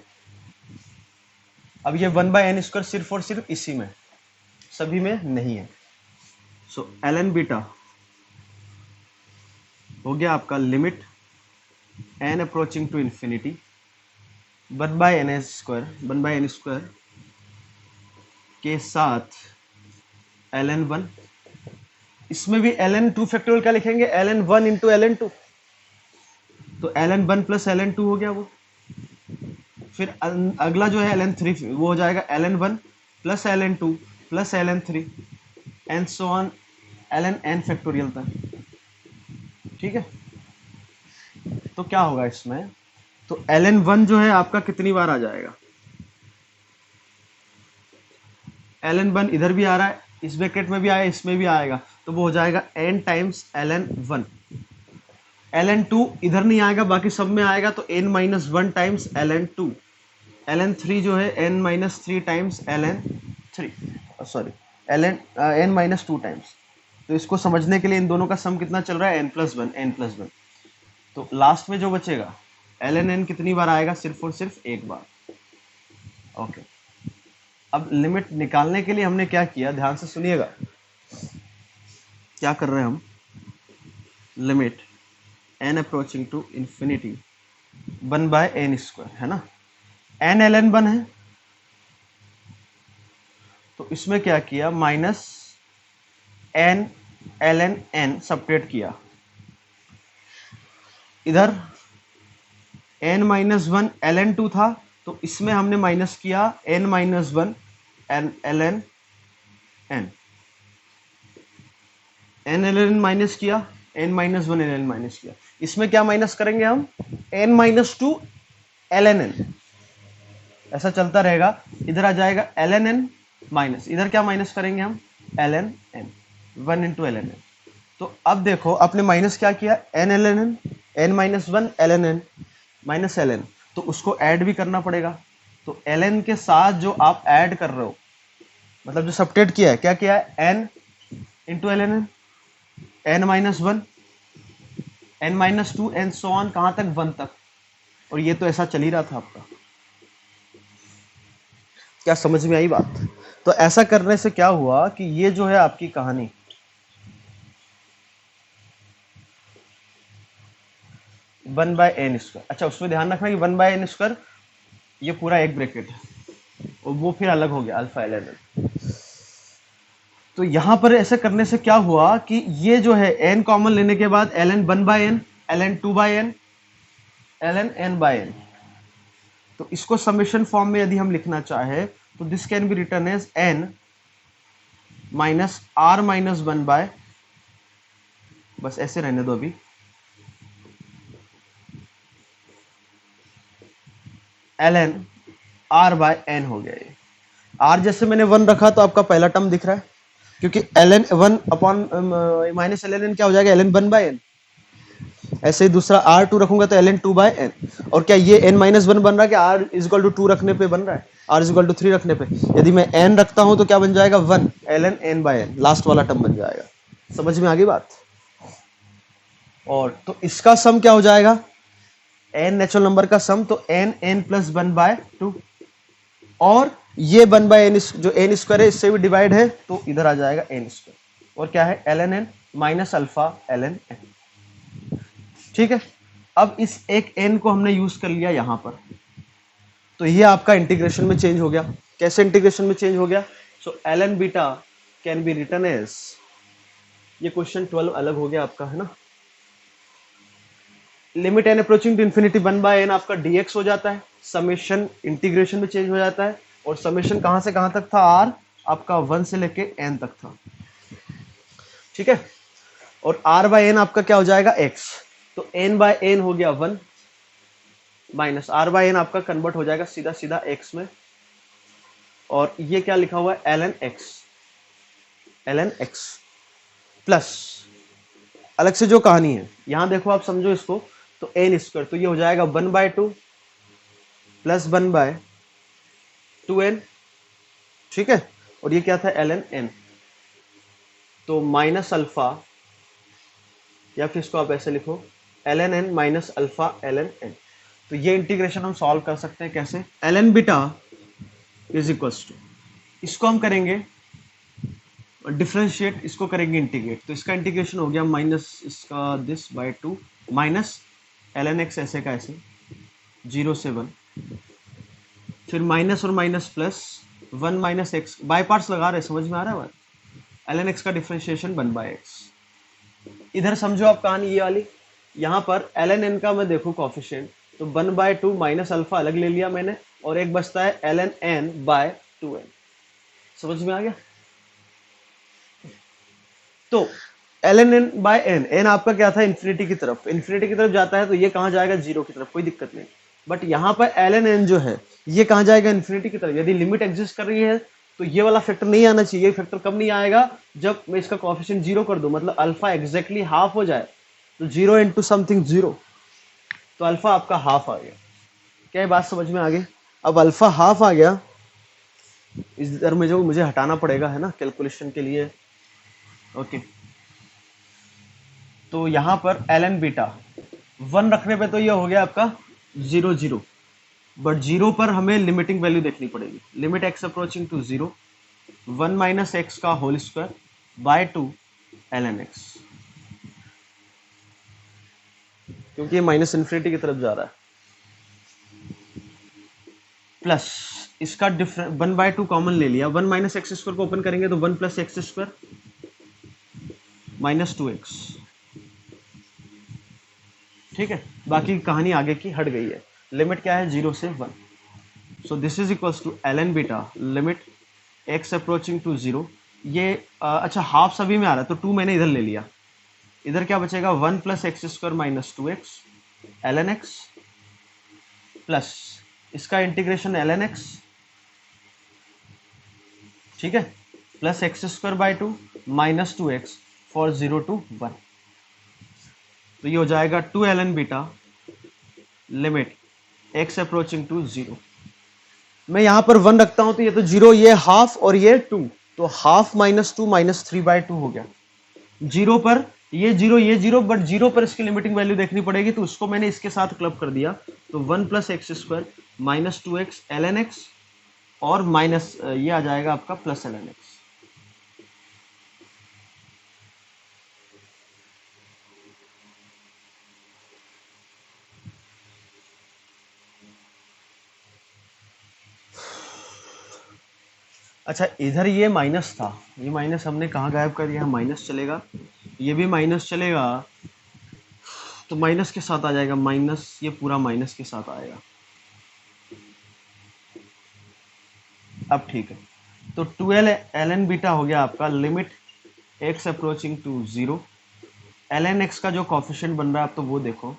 अब ये 1 बाय एन स्क्वायर सिर्फ और सिर्फ इसी में, सभी में नहीं है। सो एल एन बीटा हो गया आपका limit N approaching to infinity 1 by N square के साथ एल एन 1, इसमें भी एल एन 2 फैक्टोरियल क्या लिखेंगे, L N 1 into L N 2, तो L N 1 plus L N 2 हो गया वो। फिर अगला जो है एल एन 3, वो हो जाएगा L N 1 plus L N 2 plus L N 3 and so on L N N factorial तक, ठीक है। तो क्या होगा इसमें, तो एल एन 1 जो है आपका कितनी बार आ जाएगा, एल एन 1 इधर भी आ रहा है, इस ब्रैकेट में भी आया, इसमें भी आएगा, तो वो हो जाएगा n times L N 1। L N 2 इधर नहीं आएगा, बाकी सब में आएगा, तो n minus 1 times L N 2। L N 3 जो है n माइनस 3 times L N 3, sorry L N n minus 2 times. तो इसको समझने के लिए इन दोनों का सम कितना चल रहा है, n+1। तो लास्ट में जो बचेगा एल एन एन कितनी बार आएगा, सिर्फ और सिर्फ एक बार। ओके, अब लिमिट निकालने के लिए हमने क्या किया, ध्यान से सुनिएगा, क्या कर रहे हैं हम, limit N approaching to infinity 1 by N square, है ना, एन एल एन 1 है, तो इसमें क्या किया, minus N L N N separate किया, इधर n माइनस 1 एल एन 2 था, तो इसमें हमने माइनस किया n minus 1 N L N N, N L N minus किया, n minus 1 L N minus किया, इसमें क्या माइनस करेंगे हम, n minus 2 L N N, ऐसा चलता रहेगा। इधर आ जाएगा एल एन एन माइनस, इधर क्या माइनस करेंगे हम, L N N 1 into L N N. तो अब देखो आपने माइनस क्या किया, N L N N, N minus 1 L N N minus L N, तो उसको ऐड भी करना पड़ेगा। तो एल एन के साथ जो आप ऐड कर रहे हो, मतलब जो सब्ट्रैक्ट किया है, क्या किया है, N into L N N, N minus 1 N minus 2 N so on, कहां तक, 1 तक, और ये तो ऐसा चल ही रहा था आपका। क्या समझ में आई बात? तो ऐसा करने से क्या हुआ कि ये जो है आपकी कहानी, वन बाय एन स्क्वायर, अच्छा उसमें ध्यान रखना कि 1 बाय एन स्क्वायर ये पूरा एक ब्रैकेट है, और वो फिर अलग हो गया अल्फा एल एन। तो यहां पर ऐसे करने से क्या हुआ कि ये जो है n कॉमन लेने के बाद L N 1 by N, L N 2 by N, L N N by N, तो इसको समेशन फॉर्म में यदि हम लिखना चाहे तो this can be written as n minus r minus 1 by, बस ऐसे रहने दो अभी, L N R by N हो गया। ये आर जैसे मैंने 1 रखा तो आपका पहला टर्म दिख रहा है, क्योंकि L N 1 upon minus L N क्या हो जाएगा, एल एन 1 बाय एन। ऐसे ही दूसरा आर 2 रखूंगा तो एल एन 2 बाय एन, और क्या ये एन माइनस 1 बन रहा है कि आर इज इक्वल टू 2 रखने पे बन रहा है, आर इज इक्वल टू 3 रखने पे। यदि मैं एन रखता हूं तो क्या बन जाएगा, 1 L N N by N, last वाला टर्म बन जाएगा। समझ में आ गई बात? और तो इसका सम क्या हो जाएगा, एन नेचुरल नंबर का सम, तो एन एन प्लस 1 बाय 2, और ये 1 बाय एन जो एन स्क्वायर है इससे भी डिवाइड है, तो इधर आ जाएगा एन स्क्वायर, और क्या है, L N N minus alpha L N N, ठीक है। अब इस एक एन को हमने यूज कर लिया यहां पर, तो ये आपका इंटीग्रेशन में चेंज हो गया। कैसे इंटीग्रेशन में चेंज हो गया, so L N beta can be written as, ये क्वेश्चन 12 अलग हो गया आपका, है ना। Limit N approaching to infinity 1/n आपका dx हो जाता है, समेशन इंटीग्रेशन में चेंज हो जाता है, और समेशन कहां से कहां तक था, r आपका 1 से लेके n तक था, ठीक है। और r/n आपका क्या हो जाएगा, x, तो n/n हो गया 1 माइनस r/n आपका कन्वर्ट हो जाएगा सीधा सीधा x में, और ये क्या लिखा हुआ है, ln x प्लस अलग से जो कहानी है यहां देखो, आप समझो इसको, तो n स्क्वायर, तो ये हो जाएगा 1/2 प्लस 1/2n, ठीक है। और ये क्या था, ln n, तो माइनस अल्फा, या फिर इसको आप ऐसे लिखो ln n minus alpha ln n। तो ये इंटीग्रेशन हम सॉल्व कर सकते हैं कैसे, ln beta is equals to, इसको हम करेंगे डिफरेंशिएट, इसको करेंगे इंटीग्रेट, तो इसका इंटीग्रेशन हो गया माइनस इसका this by 2 minus ln x ऐसे का ऐसे 0 से 1, फिर माइनस और minus plus 1 minus x, by parts लगा रहे, समझ में आ रहा है बात। ln x का डिफरेंशिएशन 1/x। इधर समझो आप कहानी ये वाली, यहाँ पर ln n का मैं देखूँ कॉफिशिएंट, तो 1/2 माइनस अल्फा अलग ले लिया मैंने, और एक बचता है ln n बाय 2n, समझ में आ गया। तो ln n by n, n आपका क्या था, इन्फिनिटी की तरफ जाता है, तो ये कहां जाएगा, जीरो की तरफ, कोई दिक्कत नहीं। बट यहां पर ln n जो है ये कहां जाएगा, इन्फिनिटी की तरफ। यदि लिमिट एग्जिस्ट कर रही है तो ये वाला फैक्टर नहीं आना चाहिए। ये फैक्टर कब नहीं आएगा, जब मैं इसका कोएफिशिएंट जीरो कर दूं, मतलब अल्फा एग्जैक्टली हाफ हो जाए, तो जीरो इंटू समथिंग जीरो, तो अल्फा आपका हाफ आ गया। क्या ये बात समझ में आ गई। अब अल्फा हाफ आ गया, इधर में जो मुझे हटाना पड़ेगा, है ना, कैलकुलेशन के लिए, ओके। तो यहां पर ln बीटा 1 रखने पे तो ये हो गया आपका 0 0, बट जीरो पर हमें लिमिटिंग वैल्यू देखनी पड़ेगी, limit x approaching to 0 1 minus X का whole square by 2 ln x, क्योंकि ये माइनस इन्फिनिटी की तरफ जा रहा है, प्लस इसका डिफरेंस 1/2 कॉमन ले लिया, 1 माइनस एक्स स्क्वायर को ओपन करेंगे तो 1 plus x square minus 2x, ठीक है। बाकी कहानी आगे की हट गई है। लिमिट क्या है, 0 से 1, so this is equals to ln beta limit x approaching to 0, ये अच्छा हाफ सभी में आ रहा है, तो 2 मैंने इधर ले लिया, इधर क्या बचेगा, 1 plus x square minus 2x ln x plus इसका इंटीग्रेशन ln x, ठीक है, plus x square by 2 minus 2x for 0 to 1, तो ये हो जाएगा 2 ln beta limit x approaching to 0। मैं यहां पर 1 रखता हूं तो ये तो 0, ये हाफ और ये 2, तो हाफ माइनस 2 माइनस 3/2 हो गया। जीरो पर ये 0 ये 0, बट 0 पर इसकी लिमिटिंग वैल्यू देखनी पड़ेगी, तो उसको मैंने इसके साथ क्लब कर दिया, तो 1 plus x square minus 2x ln x, और माइनस ये आ जाएगा आपका प्लस ln x। अच्छा इधर ये माइनस था, ये माइनस हमने कहाँ गायब कर दिया, माइनस चलेगा, ये भी माइनस चलेगा, तो माइनस के साथ आ जाएगा, माइनस ये पूरा माइनस के साथ आएगा। अब ठीक है, तो 12 ln बीटा हो गया आपका limit x approaching to 0, ln x का जो कॉफिशिएंट बन रहा है आप तो वो देखो,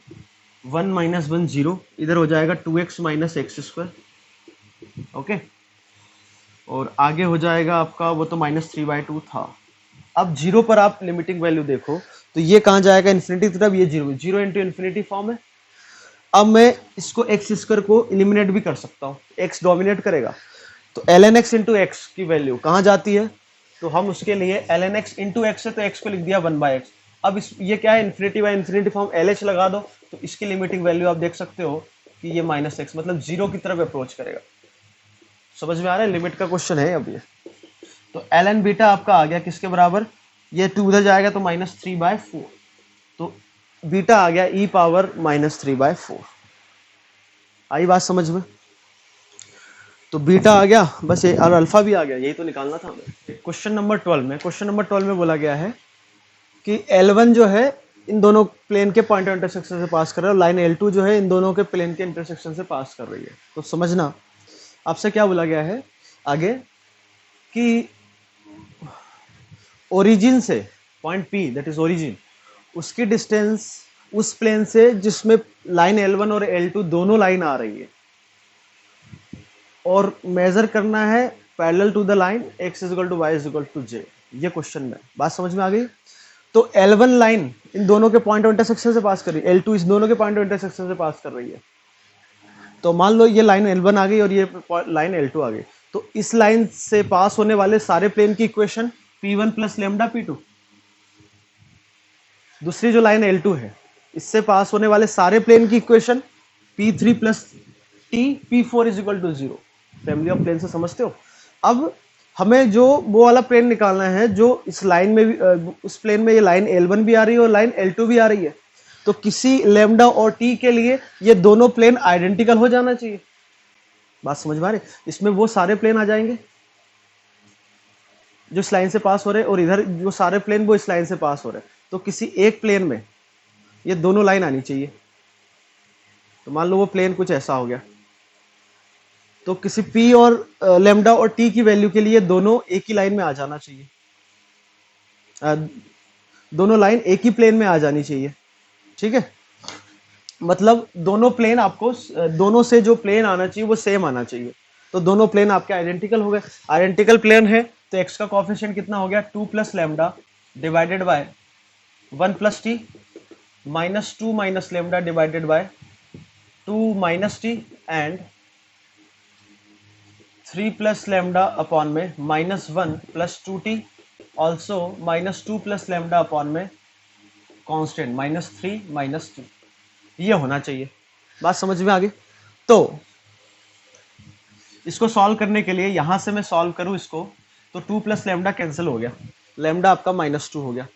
1 माइनस 1 0, इधर हो जाएगा 2x minus x square, okay, और आगे हो जाएगा आपका वो तो माइनस 3/2 था। अब 0 पर आप लिमिटिंग वैल्यू देखो, तो ये कहाँ जाएगा, इन्फिनिटी की तरफ, ये 0 0 इंटू इन्फिनिटी फॉर्म है। अब मैं इसको एक्स स्क्वायर को एलिमिनेट भी कर सकता हूँ, x डोमिनेट करेगा, तो ln x इंटू एक्स की वैल्यू कहाँ जाती है, तो हम उसके लिए ln x इंटू एक्स है, तो x को लिख दिया 1/x। अब इस ये क्या है, infinity by infinity form, LH लगा दो, तो इसकी लिमिटिंग वैल्यू आप देख सकते हो कि ये माइनस एक्स, मतलब 0 की तरफ अप्रोच करेगा। समझ में आ रहा है, लिमिट का क्वेश्चन है अब ये। तो ln बीटा आपका आ गया किसके बराबर, ये 2 उधर जाएगा तो -3/4, तो बीटा आ गया e पावर -3/4। आई बात समझ में। तो बीटा आ गया बस ये, और अल्फा भी आ गया, यही तो निकालना था हमें। क्वेश्चन नंबर 12 में बोला गया है कि L1 जो है इन दोनों प्लेन के पॉइंट ऑफ इंटरसेक्शन से पास कर रहा है, और लाइन L2 जो है इन दोनों के प्लेन के इंटरसेक्शन से पास कर रही है। तो समझना आपसे क्या बोला गया है आगे कि ओरिजिन से point P that is origin, उसकी डिस्टेंस उस प्लेन से जिसमें लाइन L1 और L2 दोनों लाइन आ रही है, और मेजर करना है parallel to the line x is equal to y is equal to j। ये क्वेश्चन में बात समझ में आ गई। तो L1 लाइन इन दोनों के पॉइंट ऑफ इंटरसेक्शन से पास कर रही है, L2 इस दोनों के पॉइंट ऑफ इंटरसेक्शन से पास कर रही है। तो मान लो ये लाइन L1 आ गई और ये लाइन L2 आ गई, तो इस लाइन से पास होने वाले सारे प्लेन की equation P1 plus lambda P2। दूसरी जो लाइन L2 है इससे पास होने वाले सारे प्लेन की equation P3 plus T P4 is equal to 0। Family of plane से समझते हो। अब हमें जो वो वाला प्लेन निकालना है जो इस लाइन में भी उस प्लेन में ये लाइन L1 भी आ रही है और लाइन L2 भी आ रही है, तो किसी लेमडा और T के लिए ये दोनों प्लेन आइडेंटिकल हो जाना चाहिए। बात समझ में आ रही? इसमें वो सारे प्लेन आ जाएंगे जो इस लाइन से पास हो रहे हैं, और इधर जो सारे प्लेन वो इस लाइन से पास हो रहे हैं, तो किसी एक प्लेन में ये दोनों लाइन आनी चाहिए। तो मान लो वो प्लेन कुछ ऐसा हो गया, तो किसी P और लेमडा और T की वैल्यू के लिए दोनों एक ही लाइन में आ जाना चाहिए, दोनों लाइन एक ही प्लेन में आ जानी चाहिए। ठीक है, मतलब दोनों प्लेन आपको दोनों से जो प्लेन आना चाहिए वो सेम आना चाहिए। तो दोनों प्लेन आपके आइडेंटिकल हो गए। आइडेंटिकल प्लेन है तो x का कोएफिशिएंट कितना हो गया 2 plus lambda divided by 1 plus T minus 2 minus lambda divided by 2 minus T and 3 plus lambda upon में minus 1 plus 2t also minus 2 plus lambda upon में कांस्टेंट माइनस 3 माइनस 2। ये होना चाहिए। बात समझ में आ गई? तो इसको सॉल्व करने के लिए यहां से मैं सॉल्व करूं इसको, तो 2 प्लस लेमडा कैंसिल हो गया, लेमडा आपका माइनस 2 हो गया।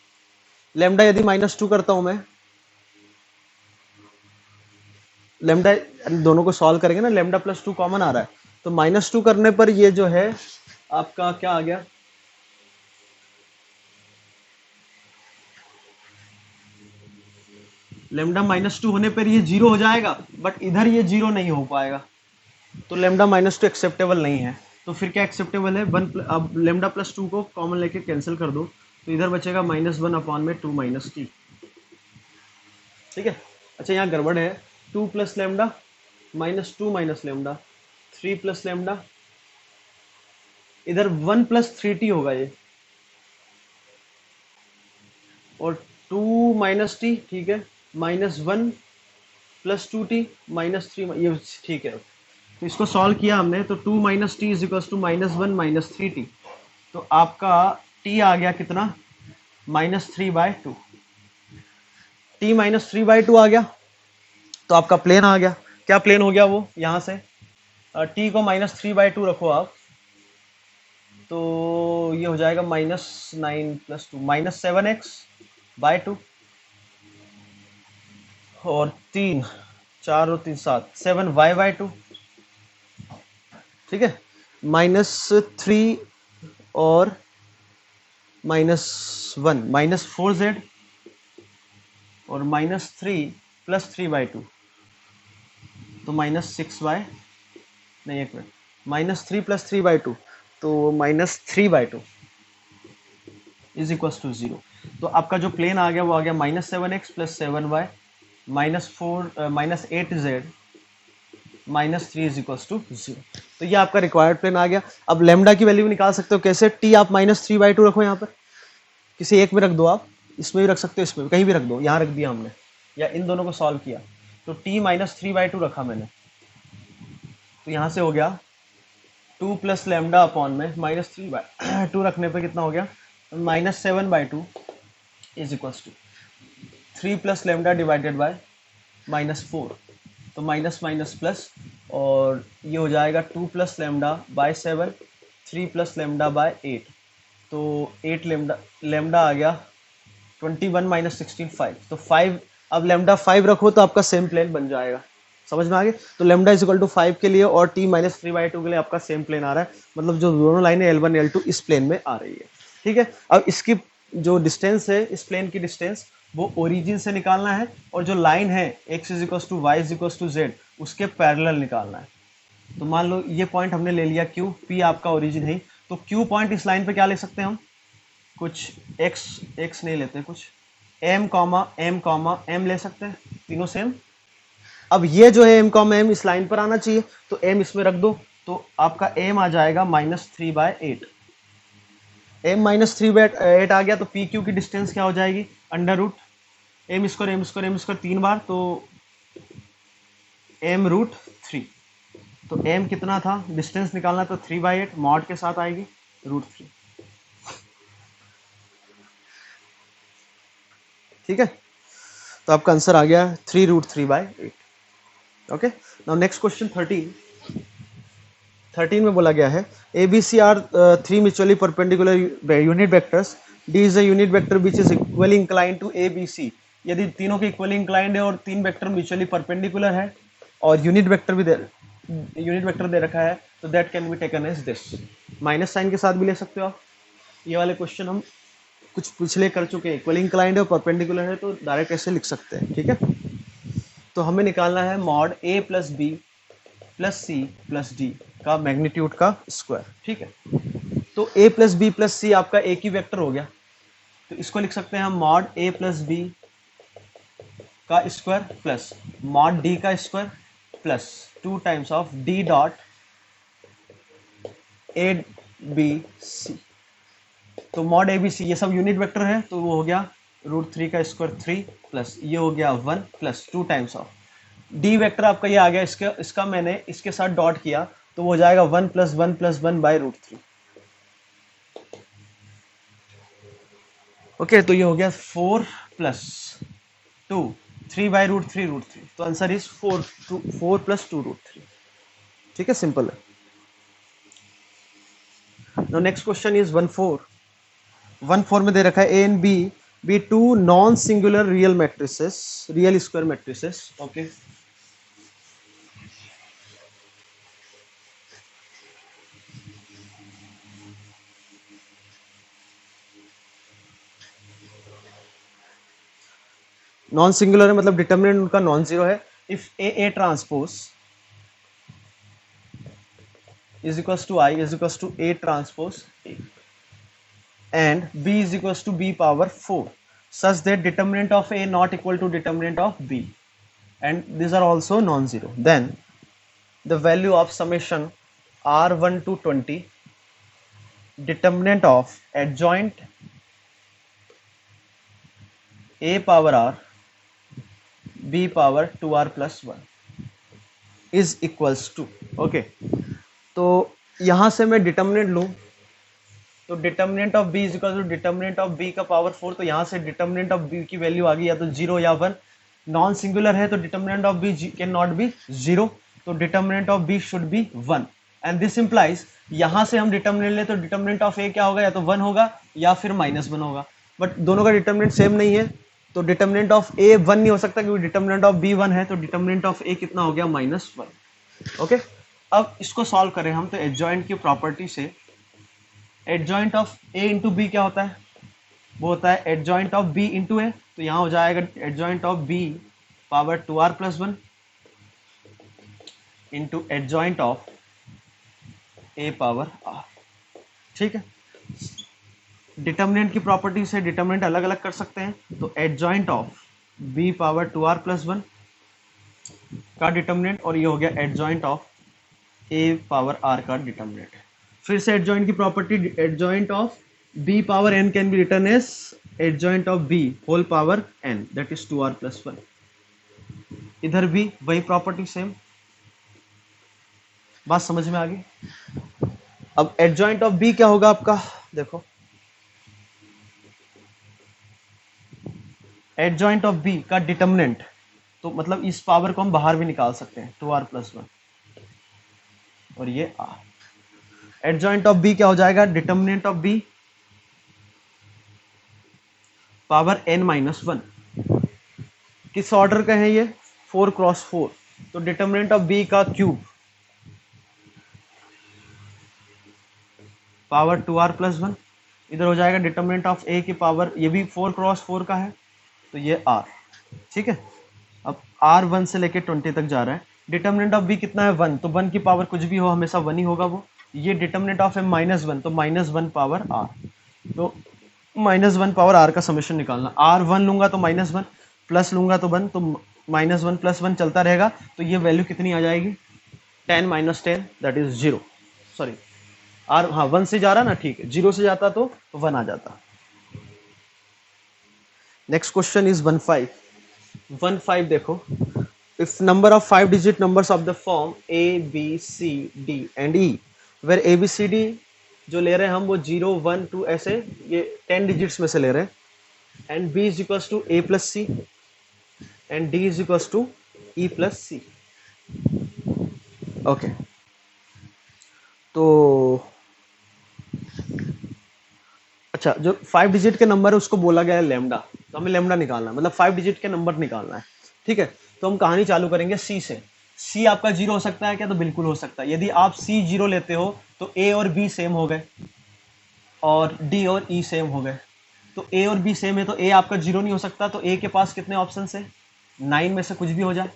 लेमडा यदि माइनस 2 करता हूं मैं, लेमडा दोनों को सॉल्व करेंगे ना, लेमडा प्लस 2 कॉमन आ रहा है, तो माइनस 2 करने पर ये जो है आपका क्या आ गया, लेमडा माइनस 2 होने पर ये 0 हो जाएगा, बट इधर ये 0 नहीं हो पाएगा, तो लेमडा माइनस 2 एक्सेप्टेबल नहीं है। तो फिर क्या एक्सेप्टेबल है, अब लेमडा प्लस 2 को कॉमन लेके कैंसिल कर दो, तो इधर बचेगा माइनस 1 अपॉन में 2 माइनस टी। ठीक है, अच्छा यहाँ गड़बड़ है, 2 plus lambda minus 2 minus lambda 3 plus lambda, इधर 1 प्लस 3t होगा ये, और 2 माइनस टी, ठीक है, माइनस 1 प्लस 2t माइनस 3, ये ठीक है। तो इसको सॉल्व किया हमने, तो 2 minus T is equal to minus 1 minus 3t, तो आपका t आ गया कितना माइनस 3/2, t माइनस 3/2 आ गया, तो आपका प्लेन आ गया। क्या प्लेन हो गया वो, यहां से t को माइनस 3/2 रखो आप, तो ये हो जाएगा माइनस 9 प्लस 2 माइनस 7x/2, और 3 4 और 3 7 7y/2, ठीक है, माइनस 3 और माइनस 1 माइनस 4z, और माइनस 3 प्लस 3/2, तो माइनस 6y, नहीं एक मिनट, माइनस 3 प्लस 3/2, तो माइनस 3/2 इज इक्वल टू 0। तो आपका जो प्लेन आ गया वो आ गया minus 7x plus 7y minus 4 minus 8z minus 3 is equal to 0। तो ये आपका रिक्वायर्ड प्लेन आ गया। अब लेमडा की वैल्यू निकाल सकते हो कैसे, t आप माइनस 3/2 रखो, यहाँ पर किसी एक में रख दो, आप इसमें भी रख सकते हो, इसमें कहीं भी रख दो, यहाँ रख दिया हमने, या इन दोनों को सॉल्व किया, तो t माइनस 3/2 रखा मैंने, तो यहाँ से हो गया 2 प्लस लेमडा अपॉन में माइनस 3/2 रखने पे कितना हो गया minus 7/2 is equal to 3 plus lambda divided by minus 4, तो माइनस माइनस प्लस, और ये हो जाएगा 2 plus lambda by 7 3 plus lambda by 8, तो 8 लेमडा आ गया 21 माइनस 16 5, तो 5, अब लेमडा 5 रखो तो आपका सेम प्लेन बन जाएगा। समझ में आ गया। तो लेमडा इज इक्वल टू 5 के लिए और t माइनस 3/2 के लिए आपका सेम प्लेन आ रहा है, मतलब जो दोनों लाइनें L1 L2 इस प्लेन में आ रही है। ठीक है, अब इसकी जो डिस्टेंस है, इस प्लेन की डिस्टेंस वो ओरिजिन से निकालना है, और जो लाइन है x is equal to y is equal to z उसके पैरेलल निकालना है। तो मान लो ये पॉइंट हमने ले लिया Q, P आपका ओरिजिन है, तो Q पॉइंट इस लाइन पे क्या ले सकते हैं हम, कुछ x नहीं लेते, कुछ m ले सकते हैं, तीनों सेम। अब ये जो है m, इस लाइन पर आना चाहिए, तो m इसमें रख दो, तो आपका m आ जाएगा -3/8। m-3/8 आ गया, तो पी क्यू की डिस्टेंस क्या हो जाएगी, अंडर रूट m² 3 बार, तो m√3। तो m कितना था, डिस्टेंस निकालना, तो 3/8 मॉड के साथ आएगी √3। ठीक है, तो आपका आंसर आ गया 3√3/8। ओके, नाउ नेक्स्ट क्वेश्चन 13 में बोला गया है A B C are 3 mutually perpendicular unit vectors, D is a unit vector which is equally inclined to A B C. यदि तीनों के इक्वली इंक्लाइंड है और तीन वेक्टर म्यूचुअली परपेंडिकुलर है और यूनिट वेक्टर दे रखा है, तो that can be taken as this. Minus sine के साथ भी ले सकते हो आप। ये वाले क्वेश्चन हम कुछ पिछले कर चुके हैं, इक्वली इंक्लाइंड है और परपेंडिकुलर है, तो डायरेक्ट ऐसे लिख सकते हैं। ठीक है, तो हमें निकालना है mod A plus B plus C plus D का मैग्नीट्यूड का स्क्वायर। ठीक है, तो a plus B plus C आपका एक ही वेक्टर हो गया, तो इसको लिख सकते हैं हम मॉड a प्लस बी का स्क्वायर प्लस मॉड डी का square plus 2 times of D dot A B C. तो मॉड ए बी सी ये सब यूनिट वेक्टर है, तो वो हो गया √3 का स्क्वायर 3 प्लस ये हो गया 1 plus 2 times of D vector आपका ये आ गया, इसका मैंने इसके साथ डॉट किया, तो वो हो जाएगा 1 + 1 + 1 बाय √3। ओके, तो ये हो गया 4 + 2 3 बाय √3 तो आंसर इज 4 + 2 √3। ठीक है, सिंपल है। नाउ नेक्स्ट क्वेश्चन इज 1/4 में दे रखा है A and B B two non singular real matrices, real square matrices. Okay, non singular है मतलब डिटर्मिनेंट उनका नॉन जीरो है। If A transpose is equals to I is equals to A transpose A and B is equals to B power 4 such that determinant of A not equal to determinant of B and these are also non-zero, then the value of summation R1 to 20 determinant of adjoint A power R B power 2R plus 1 is equals to okay। तो यहां से मैं determinant लूं, तो determinant of B is equal to determinant of B का power 4, तो यहां से डिटर्मिनेंट ऑफ बी की वैल्यू आ गई या तो 0 या 1। नॉन सिंगुलर है तो determinant of B can not be 0, तो determinant of B should be 1 and this implies यहां से हम डिटर्मिनेंट ले तो डिटर्मिनेंट ऑफ ए क्या होगा, या तो 1 होगा या फिर -1 होगा, बट दोनों का डिटर्मिनेंट सेम नहीं है, तो डिटर्मिनेंट ऑफ ए 1 नहीं हो सकता क्योंकि डिटर्मिनेंट ऑफ बी 1 है, तो डिटर्मिनेंट ऑफ ए कितना हो गया, -1। ओके, अब इसको सॉल्व करें हम, तो एडजॉइंट की प्रॉपर्टी से adjoint of A into B क्या होता है, वो होता है adjoint of B into A, तो यहां हो जाएगा adjoint of B power 2R + 1 into adjoint of A power R। ठीक है, डिटर्मिनेंट की प्रॉपर्टी से डिटर्मिनेंट अलग अलग कर सकते हैं, तो adjoint of B power 2R + 1 का डिटर्मिनेंट और ये हो गया adjoint of A power R का डिटर्मिनेंट। फिर से एडजॉइंट की property, adjoint of B power n can be written as adjoint of B whole power n that is 2R + 1। इधर भी वही प्रॉपर्टी सेम, बात समझ में आ गई। अब एडजॉइंट ऑफ बी क्या होगा आपका, देखो एडजॉइंट ऑफ बी का डिटर्मिनेंट, तो मतलब इस पावर को हम बाहर भी निकाल सकते हैं 2R + 1 और ये R। एडजॉइंट ऑफ बी क्या हो जाएगा, determinant of B power n-1। किस ऑर्डर का है ये, 4 × 4, तो डिटर्मिनेंट ऑफ बी का क्यूब पावर 2r+1, इधर हो जाएगा डिटर्मिनेंट ऑफ ए की पावर, ये भी 4×4 का है तो ये r, ठीक है। अब r 1 से लेके 20 तक जा रहा है। डिटर्मिनेंट ऑफ b कितना है 1, तो 1 की पावर कुछ भी हो हमेशा 1 ही होगा वो। ये डिटर्मिनेंट ऑफ m -1, तो -1 पावर r, तो -1 पावर r का समेशन निकालना। r 1 लूंगा तो -1, प्लस लूंगा तो 1, तो -1 + 1 चलता रहेगा, तो ये वैल्यू कितनी आ जाएगी 10 - 10 दैट इज 0। सॉरी r, हाँ 1 से जा रहा ना, ठीक है, 0 से जाता तो 1 आ जाता। नेक्स्ट क्वेश्चन इज 15 देखो, if number of 5 digit numbers of the form a b c d and e, where a b c d जो ले रहे हैं हम वो 0 1 2 ऐसे ये 10 डिजिट्स में से ले रहे हैं, and b is equals to a + c and d is equals to e + c। Okay, तो अच्छा, जो 5 डिजिट के नंबर है उसको बोला गया है लैम्डा, तो हमें लैम्डा निकालना है, मतलब 5 डिजिट के नंबर निकालना है, ठीक है। तो हम कहानी चालू करेंगे सी से। सी आपका 0 हो सकता है क्या, तो बिल्कुल हो सकता है। यदि आप सी 0 लेते हो तो ए और बी सेम हो गए और डी और ई सेम हो गए। तो ए और बी सेम है तो ए आपका 0 नहीं हो सकता, तो ए के पास कितने ऑप्शन है 9 में से कुछ भी हो जाए,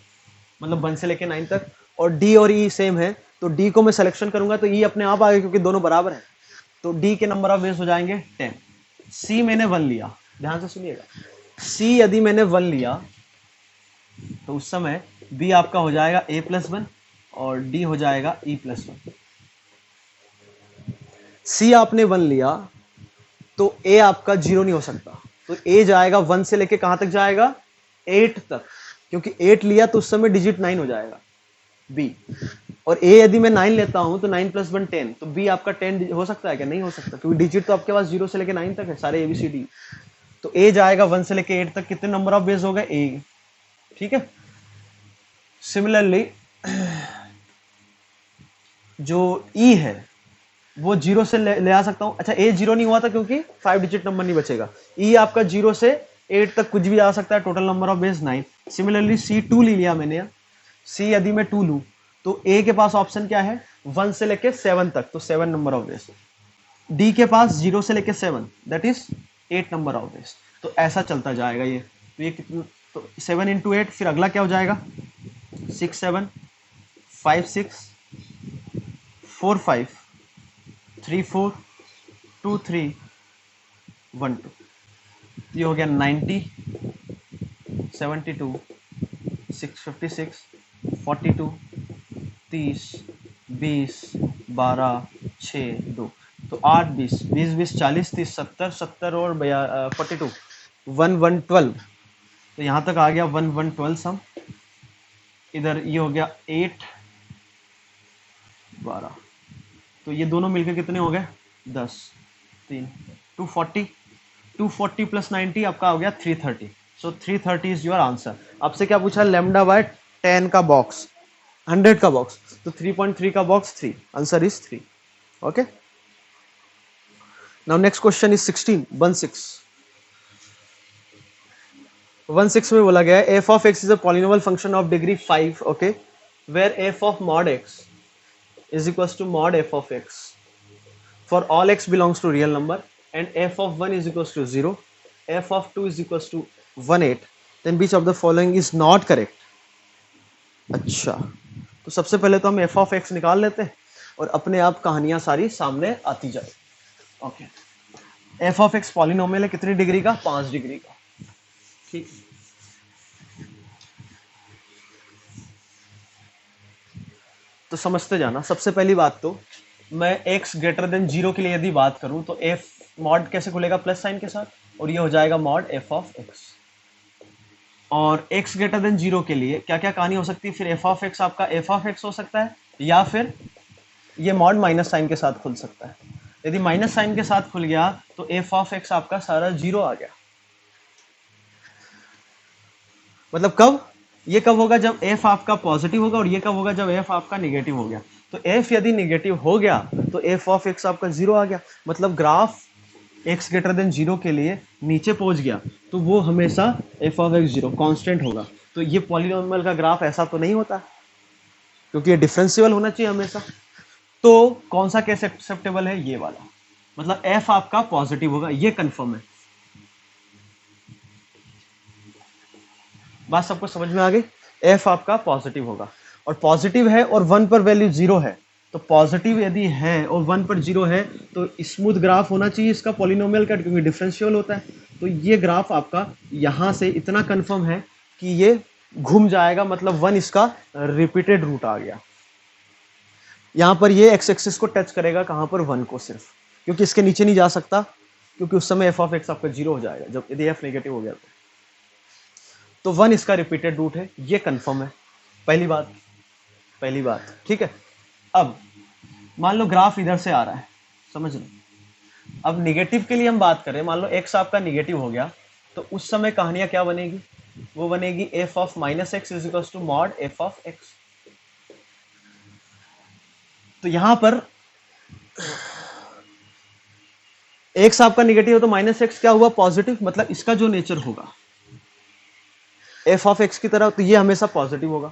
मतलब 1 से लेके 9 तक। और डी और ई सेम है तो डी को मैं सिलेक्शन करूंगा तो ई अपने आप आ गए क्योंकि दोनों बराबर हैं, तो डी के नंबर ऑफ वेज हो जाएंगे 10। सी मैंने 1 लिया, ध्यान से सुनिएगा, सी यदि मैंने 1 लिया तो उस समय बी आपका हो जाएगा a + 1 और डी हो जाएगा e + 1। सी आपने 1 लिया तो a आपका 0 नहीं हो सकता, तो a जाएगा 1 से लेके कहां तक जाएगा 8 तक, क्योंकि 8 लिया तो उस समय डिजिट 9 हो जाएगा b। और a यदि मैं 9 लेता हूं तो 9 + 1 10, तो b आपका 10 हो सकता है क्या, नहीं हो सकता, क्योंकि डिजिट तो आपके पास 0 से लेके 9 तक है सारे ABCD। तो a जाएगा 1 से लेके 8 तक, कितने नंबर ऑफ वेज हो गए a, ठीक है। सिमिलरली जो e है वो 0 से ले आ सकता हूं। अच्छा, a 0 नहीं हुआ था क्योंकि 5 डिजिट नंबर नहीं बचेगा। e आपका 0 से 8 तक कुछ भी आ सकता है, total number of base 9। Similarly c 2 ले लिया मैंने, c यदि मैं 2 लूं तो a के पास ऑप्शन क्या है 1 से लेके 7 तक, तो 7 नंबर ऑफ बेस। d के पास 0 से लेके 7 that is 8 number of base. तो ऐसा चलता जाएगा ये, तो ये कितना, तो 7 × 8, फिर अगला क्या हो जाएगा 6 7 5 6 4 5 3 4 2 3 1 2, ये हो गया 90 72 656 42 30 20 12 6 2, तो 8 20 20 20 40 30 70 70 और 42 1 1 12, तो यहाँ तक आ गया 1 1 12 सम। इधर ये हो गया 8 12, तो ये दोनों मिलकर कितने हो गए 10 3 240 240 + 90 आपका हो गया 330। सो 330 इज योर आंसर। आपसे क्या पूछा, लैम्डा बाय 10 का बॉक्स 100 का बॉक्स, तो 3.3 का box 3, answer is 3। Okay, now next question is 16 में बोला गया है f of x is a polynomial function of degree 5, okay, where f of mod x is equals to mod f of x for all x belongs to real number and f of 1 is equals to 0, f of 2 is equals to 1/8, then which of the following is not correct। अच्छा, तो सबसे पहले तो हम f of x निकाल लेते हैं और अपने आप कहानियां सारी सामने आती जाए। Okay, f of x polynomial है कितनी डिग्री का, 5 डिग्री का, ठीक। तो समझते जाना, सबसे पहली बात तो मैं x > 0 के लिए यदि बात करूं तो f मॉड कैसे खुलेगा, प्लस साइन के साथ, और ये हो जाएगा मॉड f of x। और x > 0 के लिए क्या क्या कहानी हो सकती है, फिर f of x आपका f of x हो सकता है, या फिर ये मॉड माइनस साइन के साथ खुल सकता है। यदि माइनस साइन के साथ खुल गया तो f of x आपका सारा 0 आ गया। मतलब कब, ये कब होगा जब f आपका पॉजिटिव होगा, और ये कब होगा जब f आपका नेगेटिव हो गया। तो f यदि नेगेटिव हो गया तो f of x आपका 0 आ गया, मतलब ग्राफ x > 0 के लिए नीचे पहुंच गया तो वो हमेशा f of x 0 कांस्टेंट होगा। तो ये पॉलिनोमियल का ग्राफ ऐसा तो नहीं होता, क्योंकि ये डिफरेंशियल होना चाहिए हमेशा। तो कौन सा केस एक्सेप्टेबल है? ये वाला, मतलब एफ आपका पॉजिटिव होगा, ये कंफर्म है। बात सबको समझ में आ गई? एफ आपका पॉजिटिव होगा, और पॉजिटिव है और 1 पर वैल्यू 0 है, तो पॉजिटिव यदि है और 1 पर 0 है तो स्मूथ ग्राफ होना चाहिए इसका पॉलिनोमियल का, क्योंकि डिफरेंशियल होता है। तो ये ग्राफ आपका यहां से इतना कंफर्म है कि ये घूम जाएगा, मतलब 1 इसका रिपीटेड रूट आ गया। यहां पर ये एक्स एक्सिस को टच करेगा, कहां पर? 1 को सिर्फ, क्योंकि इसके नीचे नहीं जा सकता, क्योंकि उस समय एफ ऑफ एक्स आपका 0 हो जाएगा जब यदि एफ नेगेटिव हो गया तो 1 इसका रिपीटेड रूट है, ये कंफर्म है। पहली बात ठीक है। अब मान लो ग्राफ इधर से आ रहा है, समझ लो। अब निगेटिव के लिए हम बात करें, मान लो एक्स आपका निगेटिव हो गया, तो उस समय कहानियां क्या बनेगी? वो बनेगी F of minus x is equal to mod F of x. तो यहां पर एक्स आपका निगेटिव हो तो माइनस एक्स क्या हुआ? पॉजिटिव, मतलब इसका जो नेचर होगा एफ ऑफ एक्स की तरह, तो ये हमेशा पॉजिटिव होगा।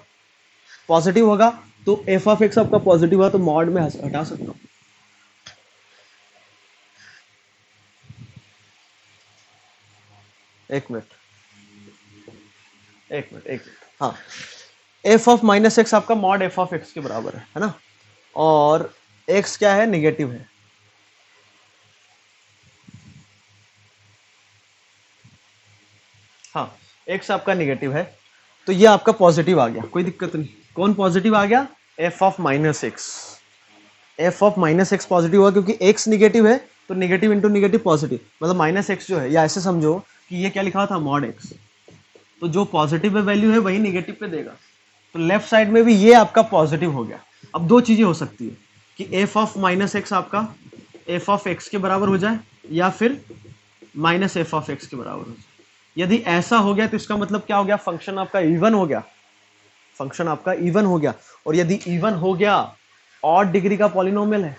पॉजिटिव होगा तो एफ ऑफ एक्स आपका पॉजिटिव हुआ तो मॉड में हटा सकता हूं। एक मिनट, हाँ, एफ ऑफ माइनस एक्स आपका मॉड एफ ऑफ एक्स के बराबर है ना, और एक्स क्या है? निगेटिव है। हाँ, एक्स आपका निगेटिव है, तो ये आपका पॉजिटिव आ गया, कोई दिक्कत नहीं। कौन पॉजिटिव आ गया? F of minus x. F of minus x positive हुआ क्योंकि एक्स निगेटिव है, तो निगेटिव इंटू निगेटिव पॉजिटिव, मतलब माइनस एक्स जो है, या ऐसे समझो कि ये क्या लिखा हुआ था? Mod x. तो जो पॉजिटिव में वैल्यू है वही निगेटिव पे देगा, तो लेफ्ट साइड में भी ये आपका पॉजिटिव हो गया। अब दो चीजें हो सकती है कि एफ ऑफ माइनस एक्स आपका एफ ऑफ एक्स के बराबर हो जाए, या फिर माइनस एफ ऑफ एक्स के बराबर हो जाए। यदि ऐसा हो गया तो इसका मतलब क्या हो गया? फंक्शन आपका इवन हो गया, फंक्शन आपका इवन हो गया। और यदि इवन हो गया, ऑड डिग्री का पॉलिनोमियल है,